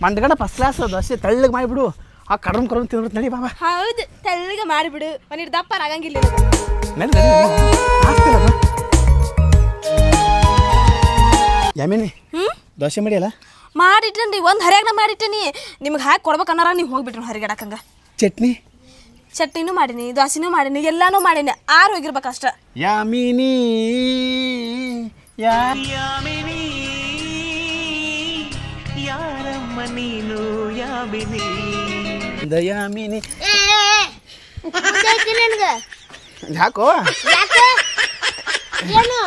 ಮಂದಗಡ ಫಸ್ಟ್ ಕ್ಲಾಸ್ ದೋಸೆ ತೆಳ್ಳಗೆ ಮಾಡಿಬಿಡು ಆ ಕಡಮ್ ತಿಂದ್ಬಿಟ್ಟು ನಡಿ ಬಾಬಾ ಹೌದು ತೆಳ್ಳಗೆ ಮಾಡಿಬಿಡು ಒಂದಿಟ್ಟು ದಪ್ಪ ಆಗಂಗಿಲ್ಲ ನಡಿ ಆಗ್ತಿಲ್ಲ ಯಾಮೇನಿ ದೋಸೆ ಮಾಡಿಯಲ್ಲ ಮಾಡಿಟ್ಟೇನ್ರಿ ಒಂದು ಹರಿಯಾಗನ ಮಾಡಿಟ್ಟೇನಿ ನಿಮ್ಗೆ ಹಾಕಿ ಕೊಡ್ಬೇಕನ್ನಾರ ನೀವು ಹೋಗ್ಬಿಟ್ರಿ ಹರಿಗಡಕಂಗ ಚಟ್ನಿ ಚಟ್ನಿನೂ ಮಾಡೀನಿ ದೋಸೆನೂ ಮಾಡೀನಿ ಎಲ್ಲಾನು ಮಾಡೀನಿ 6 ಹೋಗಿರ್ಬೇಕು ಅಷ್ಟ ಯಾಮಿನಿ ಯಾಮಿನಿ ಯಾರಮ್ಮ ನೀನು ಯಾಮಿನಿ ದಯಾಮಿನಿ ನನಗೆ ಯಾಕೋ ಯಾಕೆ ಏನು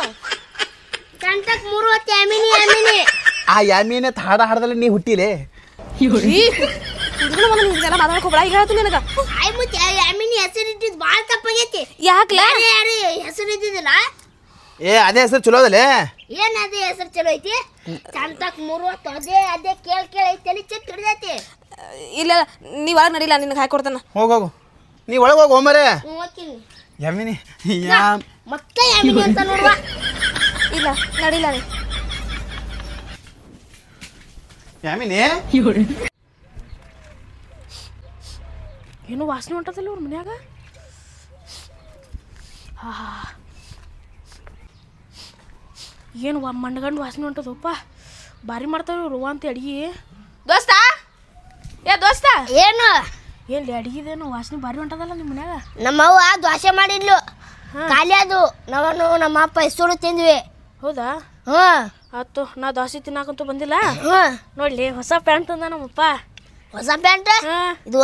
ಕಂಟಕ್ 3 ಹೊತ್ತು ಯಾಮಿನಿ ಯಾಮಿನಿ ಆ ಯಾಮಿನ ಹಾಡ ಹಾಡದಲ್ಲಿ ನೀ ಹುಟ್ಟಿಲೆ ಇದೆಲ್ಲ ಮಾತಾಡ್ಕೋಬೇಡ ಈಗ ಹೇಳ್ತೀನಿ ನಿನಗ ಆಯ್ ಮುಚ್ಚ ಯಾಮಿನಿ ಹೆಸರು ಇಟ್ಟಿದ್ದು ಭಾಳ ತಪ್ಪಾಗೈತಿ ಯಾಕ್ಲ ಯಾರು ಹೆಸರು ಇದ್ದಿದ್ದಿಲ್ಲ ಏ ಅದೇ ಹೆಸರು ಚಲೋ ಅದಲ್ಲೇ ಏನ್ ಅದೇ ಹೆಸರು ಚಲೋ ಐತಿ ಕಂಟಕ್ 3 ಹೊತ್ತು ಅದೇ ಕೇಳಿ ತಲೆ ಚೆಟ್ ಹಿಡ್ದೈತಿ ಇಲ್ಲ ನೀವು ಒಳಗೆ ನಡಿಲ್ಲ ನಿನಗೆ ಹಾಕಿ ಕೊಡ್ತಾನ ಹೋಗು ನೀ ಒಳಗೆ ಹೋಗು ಹೋಮರೆ ಹೋಗ್ತೀನಿ ಯಾಮಿನಿ ಮತ್ತೆ ಯಾಮಿನಿ ಅಂತ ನೋಡುವ ಇಲ್ಲ ನಡಿಲ್ಲ ನೀ ಯಾಮಿನಿ ಏನು ವಾಸನೆ ಹೊಂಟದಲ್ಲ ಅವ್ರ ಮನ್ಯಾಗ ಏನು ಮಂಡಗಂಡು ವಾಸನೆ ಹೊಂಟದಪ್ಪ ಭಾರಿ ಮಾಡ್ತಾವೆ ಇವ್ರು ಅಂತ ಅಡಿಗೆ ದೋಸ್ತ ದೋಸ್ತ ಏನು ಎಲ್ಲಿ ಅಡಿಗೆದೇನು ವಾಸನೆ ಭಾರಿ ಹೊಂಟದಲ್ಲ ನಿಮ್ಮ ಮನ್ಯಾಗ ನಮ್ಮವ್ವ ದೋಸೆ ಮಾಡಿದ್ಲು ಖಾಲಿ ಅದು ನಮ್ಮ ಅಪ್ಪ ಹೆಸರು ತಿಂದ್ವಿ ಹೌದಾ ಆತು ನಾ ದೋಸೆ ತಿನ್ನಾಕಂತೂ ಬಂದಿಲ್ಲ ನೋಡ್ಲಿ ಹೊಸ ಪ್ಯಾಂಟ್ ತಂದ ನಮ್ಮಪ್ಪ ಹೊಸ ಪ್ಯಾಂಟ್ ಇದು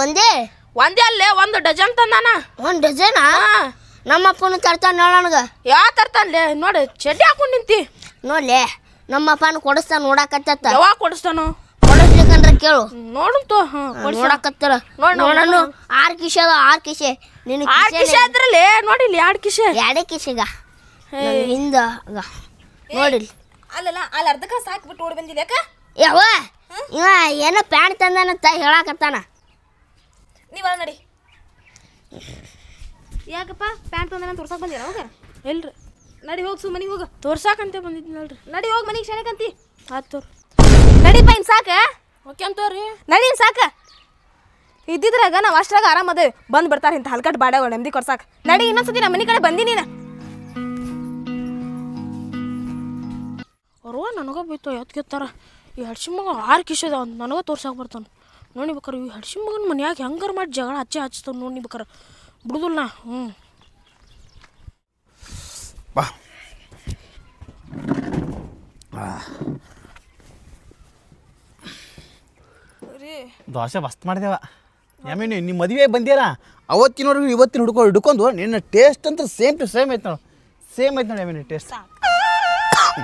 ಒಂದೇ ಅಲ್ಲೇ 1 ಡಜನ್ ತಂದಾನ 1 ಡಜನಾ ನಮ್ಮಪ್ಪನು ತರ್ತಾನ ನನಗ ಯಾವ ತರ್ತಾನ್ಲೆ ನೋಡಿ ಚಡ್ಡಿ ಹಾಕೊಂಡು ನಿಂತಿ ನೋಡ್ಲಿ ನಮ್ಮಪ್ಪನ ಕೊಡಿಸ್ತಾನ ನೋಡಾಕತ್ತ ಯಾವಾಗ ಕೊಡಿಸ್ತಾನು ಕೊಡಿಸ್ಲಿಕ್ಕಂದ್ರ ಕೇಳು ನೋಡಂತು ನೋಡಾಕತ್ತಾರ ನೋಡನು 6 ಕಿಶೆ ಅದ 6 ಕಿಶೆ ನಿನ್ನ 6 ಕಿಶೆ ಅದ್ರಲ್ಲಿ ನೋಡಿಲ್ಲ 2 ಕಿಶೆ 2 ಕಿಶೆಗ ಹಿಂದ ನೋಡಿಲ್ ಅಲ್ಲಲ್ಲ ಅಲ್ಲಿ ಅರ್ಧಕ್ಕ ಸಾಕ್ಬಿಟ್ಟು ಓಡಿ ಬಂದಿಲ್ಲ ಯಾಕ ಯಾವ ಇವ ಏನೋ ಪ್ಯಾಂಟ್ ತಂದಾನಂತ ಹೇಳಾಕತ್ತಾನ ನೀವ ನಡಿ ಯಾಕಪ್ಪ ಪ್ಯಾಂಟ್ ತಂದಾನ ತೋರ್ಸಾಕ ಬಂದಿರ ಅವಾಗ ಎಲ್ರಿ ನಡಿ ಹೋಗಿ ಮನೆಗೆ ಹೋಗ ತೋರ್ಸಾಕಂತೆ ಬಂದಿದ್ನಲ್ರಿ ನಡಿ ಹೋಗಿ ಮನೆಗೆ ಶಾಣೆಕಂತಿ ಆತ್ ತೋರ್ ನಡಿಪ್ಪ ಇನ್ ಸಾಕ ಓಕೆ ಅಂತವ್ರಿ ನಡಿ ಇನ್ ಸಾಕ ಇದ್ದಿದ್ರಾಗ ನಾವು ಅಷ್ಟ್ರಾಗ ಆರಾಮದ ಬಂದು ಬರ್ತಾರೆ ಇಂಥ ಹಲ್ಕಟ್ ಬಾಡಗಳು ನೆಮ್ಮದಿ ಕೊಡ್ಸಾಕ ನಡಿ ಇನ್ನೊಂದ್ಸತಿ ನಮ್ಮ ಮನೆ ಕಡೆ ಬಂದಿ ನೀನು ಅವ್ರವ ನನಗೆ ಬೈತು ಎತ್ಗೆತ್ತಾರ ಈ ಹಡ್ಸಿ ಮಗ 6 ಕಿಶದ ನನಗೆ ತೋರ್ಸಾಕ ಬರ್ತಾನೆ ನೋಡಿ ಬೇಕಾರೆ ಈ ಹಡ್ಸಿ ಮಗನ ಮನ್ಯಾಗ ಹೆಂಗಾರ ಮಾಡಿ ಜಗಳ ಹಚ್ತಾವ ನೋಡಿ ಬೇಕಾರೆ ಬಿಡುದಿಲ್ಲ ಬಾ ದೋಸೆ ಮಸ್ತ್ ಮಾಡಿದೇವ ಯಾಮೇನು ನಿಮ್ಮ ಮದುವೆ ಬಂದಿಯಲ್ಲ ಅವತ್ತಿನವರೆಗೂ ಇವತ್ತಿನ ಹಿಡ್ಕೊಂಡು ನಿನ್ನ ಟೇಸ್ಟ್ ಅಂತ ಸೇಮ್ ಟು ಸೇಮ್ ಐತೆ ನೋಡು ಸೇಮ್ ಐತೆ ನೋಡಿ ಯಾಮೇನು ಟೇಸ್ಟ್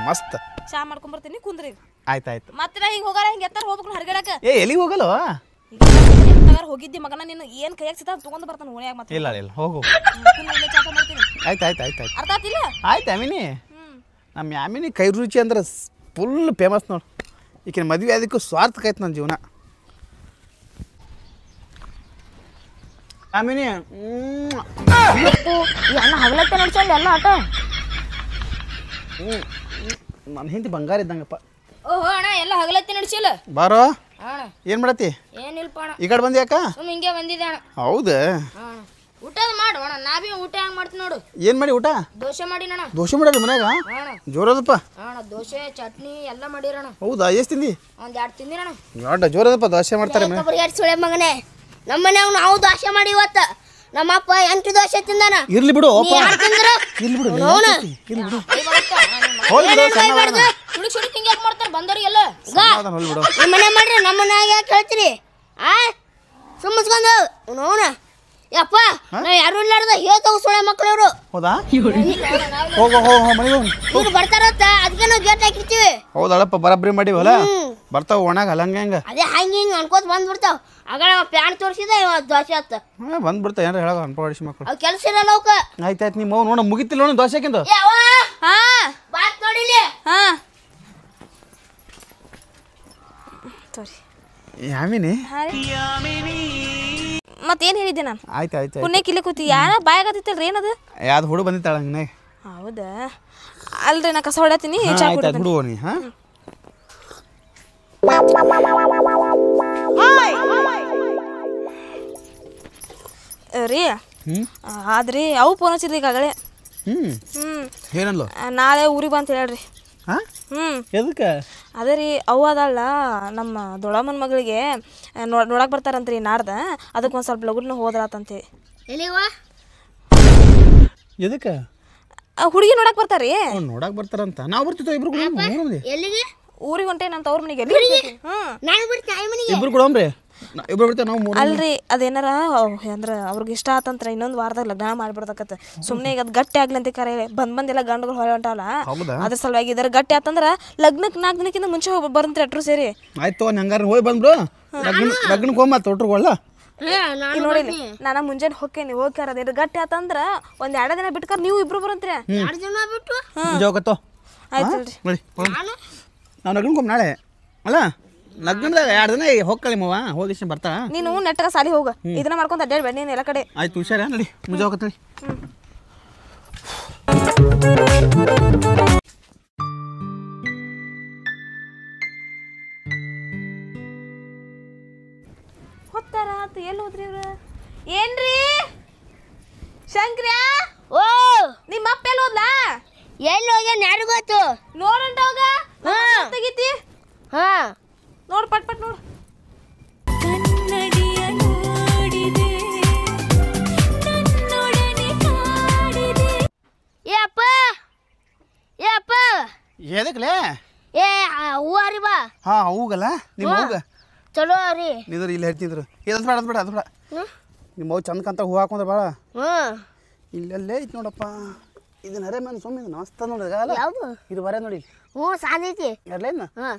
ಮಸ್ತ್ ಚಾ ಮಾಡ್ಕೊಂಬರ್ತೀನಿ ಕುಂದ್ರಿ ಆಯ್ತು ಮತ್ತೆ ನಾ ಹಿಂಗೆ ಹೋಗಾರ ಹಿಂಗೆ ಎತ್ತಾರ ಹೋಗ್ಬೇಕು ಹರ್ಗಡಕ್ಕೆ ಏ ಎಲ್ಲಿಗೆ ಹೋಗಲ್ವ ಎಲ್ಲಾರು ಹೋಗಿದ್ದಿ ಮಗನ ನೀನು ಏನು ಕೈಯಾಗ ಸಿತ ತಗೊಂಡು ಬರ್ತಾನೆ ಓಣ್ಯಾಗ ಮತ್ತೆ ಇಲ್ಲ ಇಲ್ಲ ಹೋಗು ಚಾಪ ಮಾಡ್ತೀನಿ ಆಯ್ತು ಆಯ್ತು ಆಯ್ತು ಆಯ್ತು ಅರ್ಥ ಆತಿಲ್ಲ ಆಯ್ತು ಯಾಮಿನಿ ನಮ್ಮ ಯಾಮಿನಿ ಕೈ ರುಚಿ ಅಂದ್ರೆ ಫುಲ್ ಫೇಮಸ್ ನೋಡು ಈಗಿನ ಮದುವೆ ಅದಕ್ಕೂ ಸ್ವಾರ್ಥಕೈತೆ ನನ್ನ ಜೀವನ ಯಾಮಿನಿ ಅಣ್ಣ ಹಗಲತ್ತ ನಡ್ಸಲ್ಲ ಎಲ್ಲ ಆಟ ನನ್ನ ಹಿಂದೆ ಬಂಗಾರ ಇದ್ದಂಗಪ್ಪ ಓಹೋ ಅಣ್ಣ ಎಲ್ಲ ಹಗಲತ್ತಿ ನಡ್ಸಿಲ್ಲ ಬಾರೋ ಅಣ್ಣ ಏನು ಮಾಡತ್ತಿ ಏನಿಲ್ಪ ಅಣ್ಣ ಈ ಕಡೆ ಬಂದಿ ಯಾಕ ಸುಮ್ ಹಿಂಗೆ ಬಂದಿದ್ದೆ ಅಣ್ಣ ಹೌದಾ ಊಟ ಮಾಡು ಅಣ್ಣ ನಾ ಬಿ ಊಟ ಹೆಂಗ್ ಮಾಡ್ತೀನಿ ನೋಡು ಏನು ಮಾಡಿ ಊಟ ದೋಸೆ ಮಾಡಿನಣ್ಣ ದೋಸೆ ಮಾಡ್ರಿ ಮನ್ಯಾಗ ಅಣ್ಣ ಜೋರದಪ್ಪ ಅಣ್ಣ ದೋಸೆ ಚಟ್ನಿ ಎಲ್ಲ ಮಾಡಿರಣ್ಣ ಹೌದಾ ಎಷ್ಟು ತಿಂದಿ ಒಂದ್ 2 ತಿಂದಿರಣ್ಣ ನೋಡ ಜೋರದಪ್ಪ ದೋಸೆ ಮಾಡ್ತಾರೆ ಮನೆ ಸುಳೆ ಮಗನೇ ನಮ್ಮ ಮನ್ಯಾಗ ನಾವು ದೋಸೆ ಮಾಡಿ ಇವತ್ತ ನಮ್ಮಪ್ಪ 8 ದೋಸೆ ತಿಂದಾನ ಇರ್ಲಿ ಬಿಡು ನೀ ಯಾರ್ ತಿಂದ್ರು? ಇರ್ಲಿ ಬಿಡು ನೋಡು. ಇರ್ಲಿ ಬಿಡು ಕೈ ಬರುತ್ತೆ. ಹೋಗ್ಲಿ ಬಿಡು, ಏನೇನ್ ಕೈ ಸಣ್ಣ ಮಾಡ್ದು? ಮಗನ. ಸುಳಿಕ್ ಹಿಂಗ್ ಯಾಕ್ ಮಾಡ್ತಾರ ಬಂದವ್ರಿಗೆಲ್ಲ ಸಮಾಧಾನ ಹೋಗ್ಲಿ ಬಿಡು ನಿಮ್ಮ ಮನೆ ಮಾಡ್ರಿ ನಮ್ಮ ಮನ್ಯಾಗ ಯಾಕೆ ಹೇಳ್ತೀರಿ ಸುಮ್ಮಸ್ಕೊಂಡು ನೋಣ ಯಪ್ಪ ನಾ ಯಾರು ಇಲ್ಲಾರ್ದ ಹೇಳ್ತಾವ ಸುಳೆ ಮಕ್ಳು ಇವ್ರು ಹೌದಾ ಹೋಗೋ ಹೋಗೋ ಮನೆಗೆ ಹೋಗು ಇವ್ರು ಬರ್ತಾರತ್ತ ಅದಕ್ಕೆ ನಾವು ಗೇಟ್ ಹಾಕಿರ್ತೀವಿ ಹೌದಳಪ್ಪ ಬರಬ್ರಿ ಮಾಡಿವಲ್ಲ ಬರ್ತಾವ ಒಣಗ ಅಲ್ಲ ಹಂಗೆ ಅದೇ ಹಂಗೆ ಅನ್ಕೋತ ಬಂದ್ಬಿಡ್ತಾವ ಆಗ ಪ್ಯಾನ್ ತೋರಿಸಿದ ದೋಸೆ ಆತ ಬಂದ್ಬಿಡ್ತಾ ಏನಾರ ಹೇಳೋ ಅನ್ಪಡಿಸಿ ಮಕ್ಕಳು ಅವ್ ಕೆಲಸ ಇರಲ್ಲ ಅವಕ್ಕ ಆಯ್ತಾಯ್ತು ನಿಮ್ಮ ನೋಡ ಮುಗಿತಿಲ್ಲ ನೋಡು ದೋಸೆಕಿಂದು ಯಾವ ಹಾ ಬಾತ್ ನೋಡಿಲಿ ಹಾ ಸಾರಿ ಯಾಮಿನಿ ಮತ್ತೇನು ಹೇಳಿದ್ದೆ ನಾನು ಆಯ್ತು ಆಯ್ತು ಪುಣ್ಯ ಕಿಲ್ಲಿ ಕೂತಿ ಯಾರ ಬಾಯಾಗತ್ತಿತ್ತಲ್ರಿ ಏನದು ಯಾವ್ದು ಹುಡು ಬಂದಿತ್ತಾಳ ಹಂಗೆ ಹೌದಾ ಅಲ್ರಿ ನಾ ಕಸ ಹೊಡತೀನಿ ಚಾ ಆಯ್ತು ಕುಡಿತೀನಿ ಹುಡು ನೀ ಹಾಂ ರೀ ಆದ್ರಿ ಅವು ಫೋನ್ ಹಚ್ಚಿದ್ರಿ ಈಗಾಗಲೇ ಏನಲ್ಲ ನಾಳೆ ಊರಿಗೆ ಬಂತ ಹೇಳ್ರಿ ಹಾಂ ಎದಕ್ಕೆ ಅದೇ ರೀ ಅವು ಅದಲ್ಲ ನಮ್ಮ ದೊಡ್ಡಮ್ಮನ ಮಗಳಿಗೆ ನೋಡಕ್ಕೆ ಬರ್ತಾರಂತ್ರಿ ನಾಡ್ದ ಅದಕ್ಕೆ ಒಂದು ಸ್ವಲ್ಪ ಲಗುಡ್ನ ಹೋದ್ರಾತಂತೆ ಎಲ್ಲಿವಾ ಎದಕ್ಕೆ ಹುಡುಗಿ ನೋಡಕ್ಕೆ ಬರ್ತಾರ್ರಿ ನೋಡಕ್ಕೆ ಬರ್ತಾರಂತ ನಾವು ಬರ್ತಿದ್ದೋ ಇಬ್ರು ಕೂಡ ಎಲ್ಲಿಗೆ ಊರಿಗೆ ಹೊಂಟೆ ನನ್ನ ತವ್ರ ಮನೆಗೆ ನಾನು ಬರ್ತೀನಿ ಮನೆಗೆ ಇಬ್ರು ಕೊಡಮ್ರಿ ಇಬ್ರು ಬಿಡ್ತೇವೆ ನಾವು ಮೂರು ಅಲ್ರಿ ಅದೇನಾರ ಅಂದ್ರೆ ಅವ್ರಿಗೆ ಇಷ್ಟ ಆತಂತ್ರ ಇನ್ನೊಂದು ವಾರದಾಗ ಲಗ್ನ ಮಾಡ್ಬಿಡ್ತಕತ್ತ ಸುಮ್ಮನೆ ಈಗ ಅದು ಗಟ್ಟಿ ಆಗ್ಲಿ ಅಂತ ಕರೆ ಬಂದೆಲ್ಲ ಗಂಡುಗಳು ಹೊಳೆ ಹೊಂಟಾವಲ್ಲ ಅದ್ರ ಸಲುವಾಗಿ ಇದರ ಗಟ್ಟಿ ಆತಂದ್ರ ಲಗ್ನಕ್ಕೆ 4 ದಿನಕ್ಕಿಂತ ಮುಂಚೆ ಹೋಗಿ ಬರಂತ್ರಿ ಅಟ್ರು ಸೇರಿ ಆಯ್ತು ಹಂಗಾರೆ ಹೋಗಿ ಬಂದ್ಬಿಡು ಲಗ್ನಕ್ಕೆ ಹೋಗ್ ಮತ್ತೆ ಒಟ್ರುಗೊಳ್ಳ ನೋಡಿ ನಾನು ಮುಂಜಾನೆ ಹೋಗ್ತೇನೆ ಹೋಗ್ಯಾರ ಅದೇನು ಗಟ್ಟಿ ಆತಂದ್ರ ಒಂದ್ 2 ದಿನ ಬಿಟ್ಕಾರ ನೀವು ಇಬ್ರು ಬರಂತ್ರಿ 2 ಜನ ಬಿಟ್ಟು ಜೋಗತ್ತೋ ಆಯ್ತು ನೋಡಿ ನಾವು ಲಗ್ನಕ್ಕೆ ಹೋಗಿ ನಾಳೆ ಅಲ್ಲ ಲಗ್ನದಾಗ 2 ದಿನ ಹೋಗ್ಕಳಿ ಮವ ಹೋಗಿ ಬರ್ತಾ ನೀನು ನೆಟ್ಟಗ ಸಾಲಿ ಹೋಗ ಇದನ್ನ ಮಾಡ್ಕೊಂತ ಅಡ್ಡಾಡ್ಬೇಡ ನೀನು ಎಲ್ಲ ಕಡೆ ಆಯ್ತು ಹುಷಾರ ನಡಿ ಮುಂಜೆ ಹೋಗತ್ತಳಿ ಹೋಗ್ತಾರ ಎಲ್ಲಿ ಹೋದ್ರಿ ಇವ್ರು ಏನ್ರಿ ಶಂಕ್ರ್ಯ ಓ ನಿಮ್ಮ ಅಪ್ಪ ಎಲ್ಲಿ ಹೋದ್ಲಾ ಎಲ್ಲಿ ಹೋಗ್ಯಾನ ಯಾರು ಗೊತ್ತು ನೋಡಂಟ ಹೋಗ ತೆಗಿತಿ ಹಾ ನೋಡು ಪಟ್ ಪಟ್ ನೋಡು ಕನ್ನಡಿಯ ನೋಡಿದೆ ನನ್ನೊಡನೆ ಕಾಡಿದೆ ಏ ಅಪ್ಪ ಎದಕ್ಲೆ ಏ ಹೂ ಅರಿ ಬಾ ಹಾಂ ಹೋಗಲ್ಲ ನಿಮ್ಮ ಹೋಗ ಚಲೋ ರೀ ನಿಂದ್ರು ಇಲ್ಲಿ ಹೇಳ್ತಿದ್ರು ಏನಂತ ಬೇಡ ಅದು ಬೇಡ ಅದು ಬೇಡ ನಿಮ್ಮ ಅವು ಚಂದಕಂತ ಹೂ ಹಾಕೊಂಡ್ರೆ ಭಾಳ ಇಲ್ಲೆಲ್ಲೇ ಐತಿ ನೋಡಪ್ಪ ಇದನ್ನ ಹರೇ ಮನೆ ಸುಮ್ಮನೆ ಮಸ್ತ ನೋಡಿದ ಅಲ್ಲ ಯಾವುದು ಇದು ಬರ ನೋಡಿ ಹ್ಞೂ ಸಾದೈತಿ ಎರಡೇನ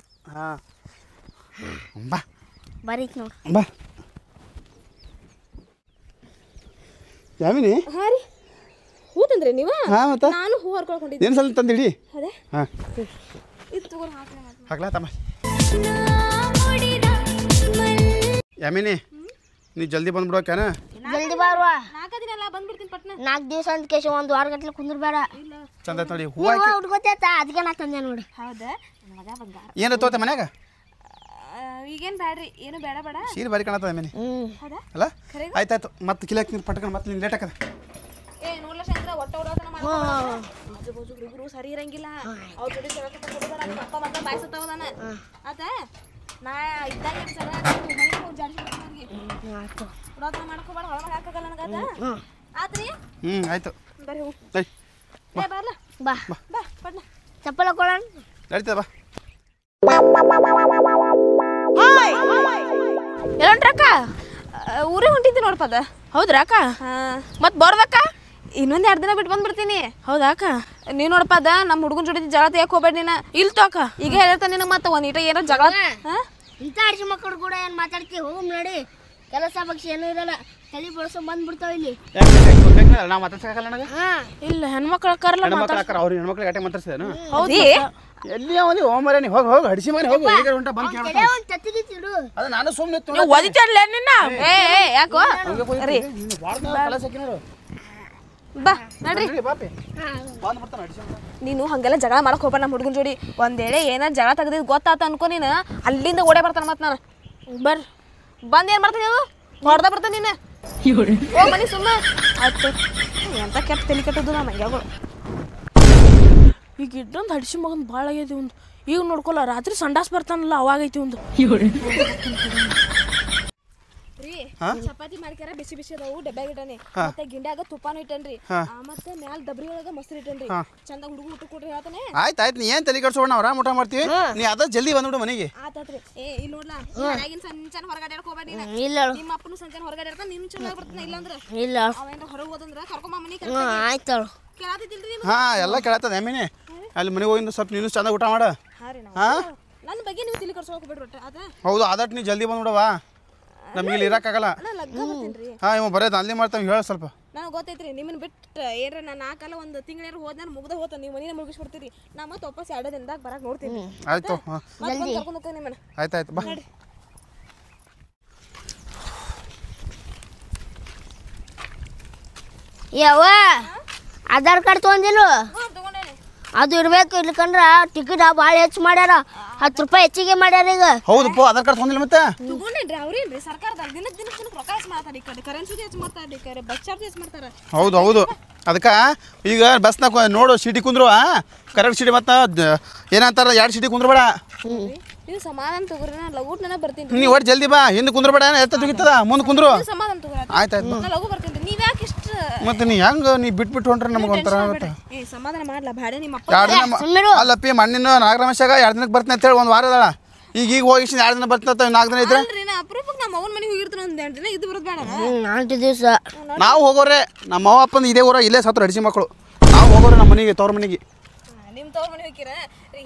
ಹಾಂ ಬಾ ಬರೀತ್ ನೋಡು ಬಾ ಯಾಮಿನಿ ಹಾ ರೀ ಹೂ ತಂದ್ರಿ ನೀವು ಹಾಂ ಮತ್ತೆ ನಾನು ಹೂ ಹರ್ಕೊಳ್ಕೊಂಡಿದ್ದೆ ಏನು ಸ್ವಲ್ಪ ತಂದಿಡಿ ಅದೇ ಹಾಂ ಇದು ತಗೊಂಡು ಹಾಕ್ಲಾ ತಮ್ಮ ಯಾಮಿನಿ ನೀ ಜಲ್ದಿ ಬಂದ್ಬಿಡೋಕ್ಯಾನ ಜಲ್ದಿ ಬಾರುವ 4 ದಿನ ಎಲ್ಲ ಬಂದ್ಬಿಡ್ತೀನಿ ಪಟ್ನ 4 ದಿವಸ ಅಂತ ಕೇಶ 1 ವಾರ ಗಟ್ಲೆ ಕುಂದ್ರಬೇಡ ಚಂದ ನೋಡಿ ಹೂ ನೀವು ಹುಡ್ಕೋತೈತ ಅದಕ್ಕೆ ನಾ ತಂದೆ ನೋಡಿ ಹೌದಾ ಮಗ ಬಂಗಾರ ಏನು ತೋತೆ ಮನ್ಯಾಗ ಈಗೇನು ಬ್ಯಾಡ್ರಿ ಏನು ಬೇಡ ಬೇಡ ಸೀರೆ ಬಾರಿ ಕಾಣತ್ತದ ಯಾಮಿನಿ ಹೌದಾ ಅಲ್ಲ ಆಯ್ತಾಯ್ತು ಮತ್ತೆ ಕಿಲಾಕ್ ನೀರು ಪಟ್ಕೊಂಡು ಮತ್ತೆ ನೀನು ಲೇಟ್ ಆಕದ ಏ ನೋಡ್ಲ ಶಂಕರ ಒಟ್ಟ ಹೊಡೋತನ ಮಾಡ್ತಾರೆ ಹುಡುಗರು ಸರಿ ಇರಂಗಿಲ್ಲ ಅವ್ರ ಜೊತೆ ಅಪ್ಪ ಮತ್ತೆ ಬಾಯ್ಸತ್ತವದಾನ ಆತ ನಾ ಇದ್ದಾಗ ಹೊಡೋತನ ಮಾಡ್ಕೋಬೇಡ ಹೊರಗೆ ಹಾಕಲ್ಲ ನನಗಾತ ಆತ್ರಿ ಆಯ್ತು ಬರ್ರಿ ಹೂ ಸರಿ ಏ ಬರ್ಲ ಬಾ ಬಾ ಪಟ್ನ ಚಪ್ಪಲ ಕೊಡೋಣ ನಡೀತದ ಬಾ ಎಲ್ಲೊಂಟ್ರಕ್ಕ ಊರಿಗೆ ಹೊಂಟಿದ್ದಿ ನೋಡಪ್ಪ ಅದ ಹೌದ್ರಾ ಅಕ್ಕ ಮತ್ತೆ ಬರ್ದಕ್ಕ ಇನ್ನೊಂದು 2 ದಿನ ಬಿಟ್ಟು ಬಂದ್ಬಿಡ್ತೀನಿ ಹೌದಾ ಅಕ್ಕ ನೀನು ನೋಡಪ್ಪ ಅದ ನಮ್ಮ ಹುಡುಗನ ಜೊತೆ ಜಗಳ ತೆಗಿಯಕ್ಕೆ ಹೋಗ್ಬೇಡ ನೀನು ಇಲ್ತು ಅಕ್ಕ ಈಗ ಹೇಳ್ತಾನೆ ನಿನಗೆ ಮತ್ತೆ ಒಂದು ಈಟ ಏನೋ ಜಗಳ ಇಂಥ ಅಡ್ಸಿ ಮಕ್ಕಳು ಕೂಡ ಏನು ಮಾತಾಡ್ತಿ ಹೋಗಮ್ ನಡಿ ಕೆಲಸ ಪಕ್ಷ ಏನೂ ಇರಲ್ಲ ತಲೆ ಬಳಸೋ ಬಂದ್ಬಿಡ್ತಾವ ಇಲ್ಲಿ ನಾ ಮಾತಾಡ್ಸಕ್ಕಲ್ಲ ನನಗೆ ಇಲ್ಲ ಹೆಣ್ಮಕ್ಳು ಕರಲ್ಲ ಹೆಣ್ಮಕ್ಳು ಅವ್ರು ಹೆಣ್ಮಕ್ಳು ಗಟ್ಟೆ ಮಾತಾಡ್ಸಿದೇನು ಹೌದಿ ಎಲ್ಲಿ ಅವನಿ ಹೋಮರೆ ನೀ ಹೋಗಿ ಹೋಗಿ ಹಡಿಸಿ ಮನೆ ಹೋಗಿ ಹೇಗೆ ಹೊಂಟ ಬಂದು ಕೇಳ್ಬೇಕು ಒಂದು ತತ್ತಿಗೆ ತಿಡು ಅದು ನಾನು ಸುಮ್ಮನೆ ನೀವು ಒದಿತಾಡ್ಲೆ ನಿನ್ನ ಏ ಯಾಕೋ ರೀ ಬಾ ನಡ್ರಿ ಬಾಪಿ ಬಂದು ಬರ್ತಾನೆ ಹಡಿಸಿ ನೀನು ಹಂಗೆಲ್ಲ ಜಗಳ ಮಾಡಕ್ ಹೋಗ್ಬಾರ ನಮ್ಮ ಹುಡುಗನ ಜೋಡಿ ಒಂದೇಳೆ ಏನಾರ ಜಗಳ ತೆಗ್ದಿದ್ ಗೊತ್ತಾತ ಅನ್ಕೋ ನೀನು ಅಲ್ಲಿಂದ ಓಡೇ ಬರ್ತಾನ ಮತ್ತೆ ನಾನು ಬರ್ರಿ ಬಂದ್ ಏನ್ ಮಾಡ್ತೀನಿ ಅದು ಹೊಡ್ದ ಬರ್ತಾನೆ ನೀನು ಹೋಗ್ ಮನಿ ಸುಮ್ಮ ಆಯ್ತು ಎಂತ ಕೆಟ್ಟ ತಲೆ ಕೆಟ್ಟದ್ದು ನಮ್ಮ ಮಂಗ್ಯಾಗಳು ಈಗ ಇದ್ದೊಂದು ಹಡಿಸಿ ಮಗನ್ ಭಾಳ ಆಗೈತಿ ಒಂದು ಈಗ ನೋಡ್ಕೊಲ್ಲ ರಾತ್ರಿ ಸಂಡಾಸ್ ಬರ್ತಾನಲ್ಲ ಅವಾಗೈತಿ ಒಂದು ರೀ ಚಪಾತಿ ಮಾಡ್ಕ್ಯಾರ ಬಿಸಿ ಬಿಸಿ ಅದಾವು ಡಬ್ಬ್ಯಾಗ ಇಟ್ಟನಿ ಮತ್ತೆ ಗಿಂಡ್ಯಾಗ ತುಪ್ಪಾನು ಇಟ್ಟನ್ರಿ ಮತ್ತೆ ಮ್ಯಾಲ ಡಬ್ರಿ ಒಳಗ ಮೊಸರು ಇಟ್ಟನ್ರಿ ಚಂದ ಹುಡುಗ ಊಟ ಕೊಡ್ರಿ ಹೇಳ್ತಾನೆ ಆಯ್ತು ನೀ ಏನು ತಲೆ ಕಟ್ಸೋಣ ಅವ್ರ ಊಟ ಮಾಡ್ತೀವಿ ನೀ ಅದ ಜಲ್ದಿ ಬಂದ್ಬಿಡು ಮನೆಗೆ ಆತಾತ್ರಿ ಏ ಇಲ್ಲಿ ನೋಡ್ಲಾ ಆಗಿನ ಸಂಚಾನ ಹೊರಗಡೆ ಹೋಗ್ಬೇಡಿ ಇಲ್ಲ ನಿಮ್ಮ ಅಪ್ಪನು ಸಂಚಾನ ಹೊರಗಡೆ ಇರ್ತಾನ ನೀನು ಚಲೋ ಬರ್ತಾನ ಇಲ್ಲಾಂದ್ರ ಇಲ್ಲ ಅವೇನ್ರ ಹೊರಗೆ ಹೋದಂದ್ರ ಕರ್ಕೊಂಬ ಮನಿಗೆ ಆಯ್ತು ಕೇಳಾತಿದ್ದಿಲ್ರಿ ಎಲ್ಲ ಕೇಳತ್ತದ ಎಮ್ಮಿನಿ ಅಲ್ಲಿ ಮನೆಗೆ ಹೋಗಿಂದ ಸ್ವಲ್ಪ ನೀನು ಚಂದ ಊಟ ಮಾಡ ನನ್ನ ಬಗ್ಗೆ ನೀವು ತಿಳಿ ಕರ್ಸೋಕೆ ಬಿಡ್ರಿ ಒಟ್ಟ ಅದ ಹೌದು ಆದಟ್ಟು ನೀ ಜಲ್ದಿ ಬಂದ್ಬಿಡವಾ ನಮಗೆ ಇಲ್ಲಿ ಇರೋಕ್ಕಾಗಲ್ಲ ಲಗ್ಗ ಬರ್ತೀನಿ ಇವ ಬರೇ ದಾಂಧಲಿ ಮಾಡ್ತಾವ ಹೇಳ ಸ್ವಲ್ಪ ನನಗೆ ಗೊತ್ತೈತ್ರಿ ನಿಮ್ಮನ್ನ ಬಿಟ್ಟು ಏನ್ರ ನಾನು ನಾಲ್ಕಲ್ಲ ಒಂದು ತಿಂಗಳೇರು ಹೋದ ಮುಗ್ದ ಹೋತ ನೀವು ಮನೇನ ಮುಗಿಸ್ಬಿಡ್ತೀರಿ ನಾ ಮತ್ತೆ ವಾಪಸ್ 2 ದಿನದಾಗ ಬರಕ್ಕೆ ನೋಡ್ತೀನಿ ಆಯ್ತು ಮತ್ತೆ ಕರ್ಕೊಂಡು ಹೋಗ್ತೀನಿ ನಿಮ್ಮನ್ನ ಆಯ್ತಾಯ್ತು ಬಾ ಯಾವ ಆಧಾರ್ ಕಾರ್ಡ್ ತೊಗೊಂದಿಲ್ಲ ತಗೊಂಡೇನೆ ಅದು ಇರ್ಬೇಕು ಇಲ್ಕಂದ್ರ ಟಿಕೆಟ್ ಭಾಳ ಹೆಚ್ಚು ಮಾಡ್ಯಾರ 10 ರೂಪಾಯಿ ಹೆಚ್ಚಿಗೆ ಮಾಡ್ಯಾರ ಈಗ ಹೌದಪ್ಪ ಆಧಾರ್ ಕಾರ್ಡ್ ತೊಗೊಂಡಿಲ್ಲ ಮತ್ತೆ ತಗೊಂಡೇನ್ರಿ ಅವ್ರೇನ್ರಿ ಸರ್ಕಾರದಾಗ ದಿನಕ್ಕೆ ರೊಕ್ಕ ಹೆಚ್ಚು ಮಾಡ್ತಾರೆ ಈ ಕಡೆ ಕರೆನ್ಸಿಗೆ ಹೆಚ್ಚು ಮಾಡ್ತಾರೆ ಈ ಕಡೆ ಬಸ್ ಚಾರ್ಜ್ ಹೆಚ್ಚು ಮಾಡ್ತಾರೆ ಹೌದು ಅದಕ್ಕೆ ಈಗ ಬಸ್ನಾಗ ನೋಡು ಸೀಟಿ ಕುಂದ್ರು ಕರೆಕ್ಟ್ ಸೀಟಿ ಮತ್ತೆ ಏನಂತಾರ 2 ಸೀಟಿ ಕುಂದ್ರಬೇಡ ನೀವು ಸಮಾಧಾನ ತಗೋರಿ ನಾನು ಲಗೂಟ್ ನನಗೆ ಬರ್ತೀನಿ ನೀ ಒಟ್ಟು ಜಲ್ದಿ ಬಾ ಹಿಂದೆ ಕುಂದ್ರಬೇಡ ಎತ್ತ ತೆಗಿತದ ಮುಂದೆ ಕುಂದ್ರು ಸಮಾಧಾನ ತಗೋರಿ ಆಯ್ತಾಯ್ತು ನಾನು ಲಗು ಬರ್ತೀನಿ ನೀವು ಯಾಕೆ ಇಷ್ಟು ಮತ್ತೆ ನೀ ಹೆಂಗೆ ನೀ ಬಿಟ್ಬಿಟ್ಟು ಹೊಂಟ್ರೆ ನಮ್ಗೆ ಒಂಥರ ಆಗುತ್ತೆ ಏ ಸಮಾಧಾನ ಮಾಡ್ಲಾ ಭಾಡೆ ನಿಮ್ಮ ಅಪ್ಪ 2 ದಿನ ಅಲ್ಲಪ್ಪಿ ಮಣ್ಣಿನ ನಾಗರಮೇಶಾಗ 2 ದಿನಕ್ಕೆ ಬರ್ತೀನಿ ಅಂತೇಳಿ 1 ವಾರ ಅದಾಳ ಈಗ ಹೋಗಿ 2 ದಿನ ಬರ್ತೀನಿ ಅಂತ 4 ದಿನ ಇದ್ರೆ ಅಲ್ರಿ ನಾ ಅಪರೂಪಕ್ಕೆ ನಮ್ಮ ಅವ್ನ ಮನೆಗೆ ಹೋಗಿರ್ತೀನಿ ಒಂದು 2 ದಿನ ಇದು ಬರೋದು ಬೇಡ 4 ದಿವಸ ನಾವು ಹೋಗೋರೆ ನಮ್ಮ ಅವ್ವ ಅಪ್ಪನ ಇದೇ ಊರ ಇಲ್ಲೇ ಸತ್ರ ಹಡಿಸಿ ಮಕ್ಕಳು ನಾವು ಹೋಗೋರೆ ನಮ್ಮ ಮನೆಗೆ ತವ್ರ ಮನೆಗೆ ನಿಮ್ಮ ತವ್ರ ಮನೆ ಹೋಗಿರ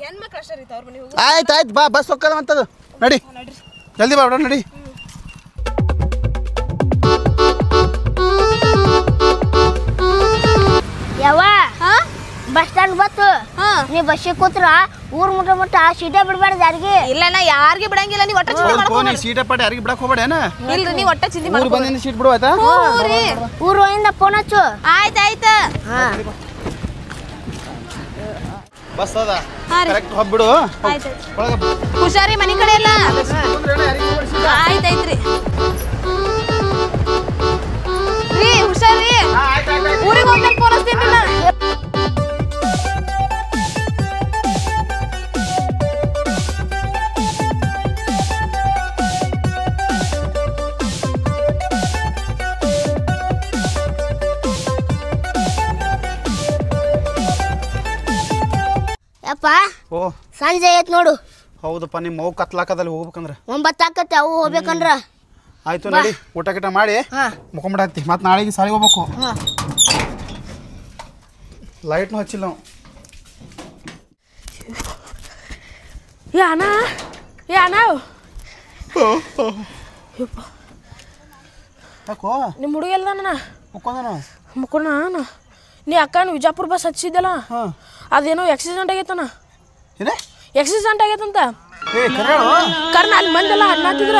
ಹೆಣ್ಮಕ್ಳು ಅಷ್ಟೇ ರೀ ತವ್ರ ಮನೆ ಹೋಗಿ ಆಯ್ತು ಬಾ ಬಸ್ ಹೋಗ್ಕದ ಅಂತದು ನಡಿ ಜಲ್ದಿ ಬಾ ಬಿಡ ನಡಿ ಯಾವ ಬಸ್ ಸ್ಟ್ಯಾಂಡ್ ಬತ್ತು ನೀ ಬಸ್ಸಿಗೆ ಕೂತ್ರ ಊರ್ ಮುಟ್ಟ ಸೀಟೇ ಬಿಡ್ಬಾರ್ದು ಯಾರಿಗೆ ಇಲ್ಲ ನಾ ಯಾರಿಗೆ ಬಿಡಂಗಿಲ್ಲ ನೀವು ಒಟ್ಟ ಚಿಂತೆ ಮಾಡ್ಕೊ ಸೀಟ ಪಾಟಿ ಯಾರಿಗೆ ಬಿಡಕ್ ಹೋಗ್ಬೇಡೇನ ಇಲ್ರಿ ನೀವು ಒಟ್ಟ ಚಿಂತೆ ಊರು ಮಾಡ್ಕೊ ಬಂದಿನ ಸೀಟ್ ಬಿಡು ಆಯ್ತಾ ಊರು ಹೋಗಿಂದ ಫೋನ್ ಹಚ್ಚು ಆಯ್ತು ಬಸ್ ಅದ ಕರೆಕ್ಟ್ ಹೋಗ್ಬಿಡು ಆಯ್ತು ಹುಷಾರಿ ಮನೆ ಕಡೆ ಎಲ್ಲ ಆಯ್ತಾಯ್ತ್ರಿ ರೀ ಹುಷಾರಿ ಊರಿಗೆ ಹೋಗ್ಬೇಕು ಫೋನ್ ಹಚ್ತೀನಿ ನಾ ಯಪ್ಪ ಓ ಸಂಜೆ ಐತ್ ನೋಡು ಹೌದಪ್ಪ ನಿಮ್ಮ ಮಗು ಕತ್ಲಾಕದಲ್ಲಿ ಹೋಗ್ಬೇಕಂದ್ರೆ 9 ಆಕತ್ತೆ ಅವು ಹೋಗ್ಬೇಕಂದ್ರ ಆಯ್ತು ನಡಿ ಊಟ ಗಿಟ ಮಾಡಿ ಮುಖಂಬಿಡತ್ತಿ ಮತ್ತೆ ನಾಳೆಗೆ ಸಾಲಿಗೆ ಹೋಗ್ಬೇಕು ಲೈಟ್ನು ಹಚ್ಚಿಲ್ಲ ನಾವು ಏ ಅಣ್ಣ ಯಾಕೋ ನಿಮ್ಮ ಹುಡುಗ ಎಲ್ಲ ನನ್ನ ಮುಕ್ಕೊಂದನ ಮುಕ್ಕೋಣ ನೀ ಅಕ್ಕನ ವಿಜಾಪುರ ಬಸ್ ಹಚ್ಚಿದ್ದಲ್ಲ ಅದೇನೋ ಆಕ್ಸಿಡೆಂಟ್ ಆಗೈತನ ಏನೇ ಆಕ್ಸಿಡೆಂಟ್ ಆಗೈತಂತ ಕರ್ಣ ಅಲ್ಲಿ ಮಂದೆಲ್ಲ ಹಣ್ಣಾತಿದ್ರ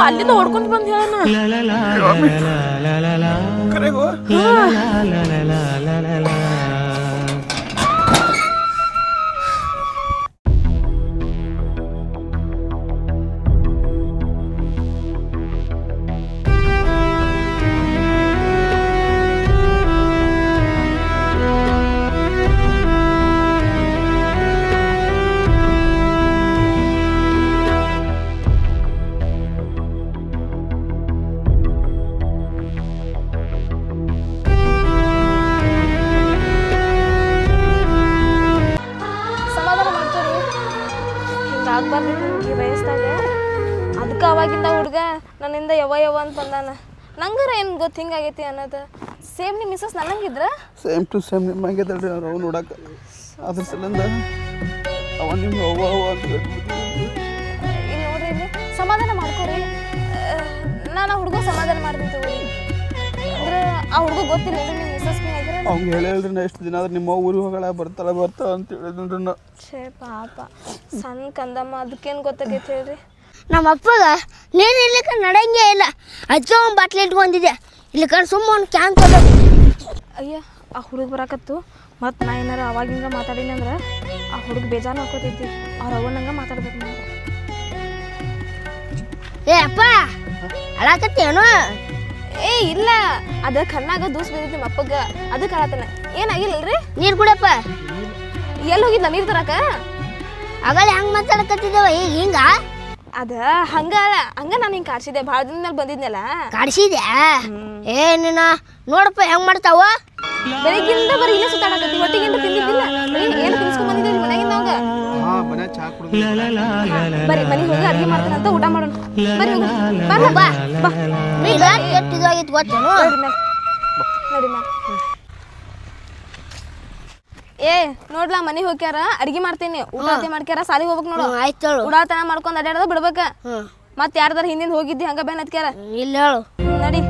ಅಲ್ಲಿಂದ ಹೊಡ್ಕೊಂಡ್ ಬಂದ್ ಹೇಳಣ ಕರೆಗೋ ಈ ವಯಸ್ಸಾಗ ಅದಕ್ಕೆ ಅವಾಗಿಂದ ಹುಡುಗ ನನ್ನಿಂದ ಯವ ಅಂತ ಬಂದಾನ ನಂಗಾರ ಏನು ಗೊತ್ತು ಹಿಂಗಾಗೈತಿ ಅನ್ನೋದು ಸೇಮ್ ನಿಮ್ಮ ಮಿಸಸ್ ನನಗಿದ್ರ ಸೇಮ್ ಟು ಸೇಮ್ ನಿಮ್ಮ ಹಂಗಿದ್ದಲ್ರಿ ಅವ್ರು ಅವ್ ನೋಡಕ್ಕೆ ಅದ್ರ ಸಲಿಂದ ಅವ ನಿಮ್ಮ ಅವ್ವ ಅಂತ ಇಲ್ಲಿ ನೋಡ್ರಿ ಇಲ್ಲಿ ಸಮಾಧಾನ ಮಾಡ್ಕೊರಿ ನಾನು ಹುಡುಗ ಸಮಾಧಾನ ಮಾಡ್ತೀನಿ ತಗೋರಿ ಅಂದ್ರೆ ಆ ಹುಡುಗ ಗೊತ್ತಿಲ್ಲ ನಿಮ್ಮ ಮಿಸಸ್ ಅವ್ಗೆ ಹೇಳಿಲ್ರಿ ನಾ ಎಷ್ಟು ದಿನ ಆದ್ರೆ ನಿಮ್ಮ ಊರಿಗೆ ಹೋಗಳ ಬರ್ತಾಳ ಅಂತ ಹೇಳಿದ್ರಿ ನಾ ಛೇ ಪಾಪ ಸಣ್ಣ ಕಂದಮ್ಮ ಅದಕ್ಕೇನು ಗೊತ್ತಾಗೈತೆ ಹೇಳ್ರಿ ನಮ್ಮ ಅಪ್ಪಗ ನೀನು ಇರ್ಲಿಕ್ಕೆ ನಡೆಯಂಗೆ ಇಲ್ಲ ಅಜ್ಜ ಒಂದು ಬಾಟ್ಲಿ ಇಟ್ಕೊಂಡಿದ್ದೆ ಇಲ್ಲಿ ಕಡೆ ಸುಮ್ಮ ಒಂದು ಕ್ಯಾನ್ ತಗೋಬೇಕು ಅಯ್ಯ ಆ ಹುಡುಗ ಬರಾಕತ್ತು ಮತ್ತು ನಾ ಏನಾರ ಅವಾಗಿಂಗ ಮಾತಾಡಿನಿ ಅಂದ್ರೆ ಆ ಹುಡುಗ ಬೇಜಾರು ಹಾಕೋತೈತಿ ಅವ್ರ ಅವನಂಗ ಮಾತಾಡ್ಬೇಕು ನಾವು ಏ ಅಪ್ಪ ಅಳಾಕತ್ತೇನು ಏ ಇಲ್ಲ ಅದ ಕಣ್ಣಾಗ ದೂಸ್ ಬಿದ್ದೈತಿ ನಿಮ್ಮ ಅಪ್ಪಗ ಅದಕ್ಕೆ ಆಳತನ ಏನಾಗಿಲ್ಲಲ್ರಿ ನೀರು ಕುಡಿಯಪ್ಪ ಎಲ್ಲಿ ಹೋಗಿದ್ದ ನೀರು ತರಕ ಆಗಲೇ ಹೆಂಗೆ ಮಾತಾಡಕತ್ತಿದ್ದೇವ ಈಗ ಹಿಂಗ ಅದ ಹಂಗ ನಾನು ಹಿಂಗೆ ಕಾಡ್ಸಿದ್ದೆ ಭಾಳ ದಿನ ಮೇಲೆ ಬಂದಿದ್ನಲ್ಲ ಕಾಡ್ಸಿದ್ಯಾ ಏ ನೀನು ನೋಡಪ್ಪ ಹೆಂಗ್ ಮಾಡ್ತಾವ ಬೆಳಿಗ್ಗಿಂದ ಬರೀ ಇಲ್ಲೇ ಸುತ್ತಾಡಕತ್ತಿ ಹೊಟ್ಟಿಗಿಂತ ತಿಂದಿದ್ದಿಲ್ಲ ಏನು ತಿನ್ಸ್ಕೊಂಡ್ ಬಂದಿದ್ರಿ ಮನೆಗಿಂದ ಅವಾಗ ಮನೆ ಚಾ ಕುಡಿದು ಬರೀ ಮನೆಗೆ ಹೋಗಿ ಅಡುಗೆ ಮಾಡ್ತಾನಂತ ಊಟ ಮಾಡೋಣ ಬರ್ರಿ ಹೋಗೋಣ. ಬರ್ರಿ ಬಾ ಬಾ ಈಗ ಕೆಟ್ಟಿದಾಗಿತ್ತು ಗೊತ್ತೇನು ನಡಿ ಮ್ಯಾಲ್. ನಡಿ ಮ್ಯಾಲ್. ಏ ನೋಡ್ಲಾ ಮನೆಗೆ ಹೋಗ್ಯಾರ ಅಡ್ಗೆ ಮಾಡ್ತೀನಿ ಊಟ ಮಾಡ್ಕ್ಯಾರ ಸಾಲಿಗೆ ಹೋಗ್ಬೇಕು ನೋಡು ಆಯ್ತು ಹೇಳು ಉಡಾತನ ಮಾಡ್ಕೊಂಡ್ ಅಡ್ಯಾಡೋದು ಬಿಡ್ಬೇಕ ಹ್ಞೂ ಮತ್ತೆ ಯಾರ್ದಾರ ಹಿಂದಿಂದ ಹೋಗಿದ್ದಿ ಹಂಗ ಬೇನ್ ಹತ್ಕ್ಯಾರ ಇಲ್ಲ ಹೇಳು ನಡಿ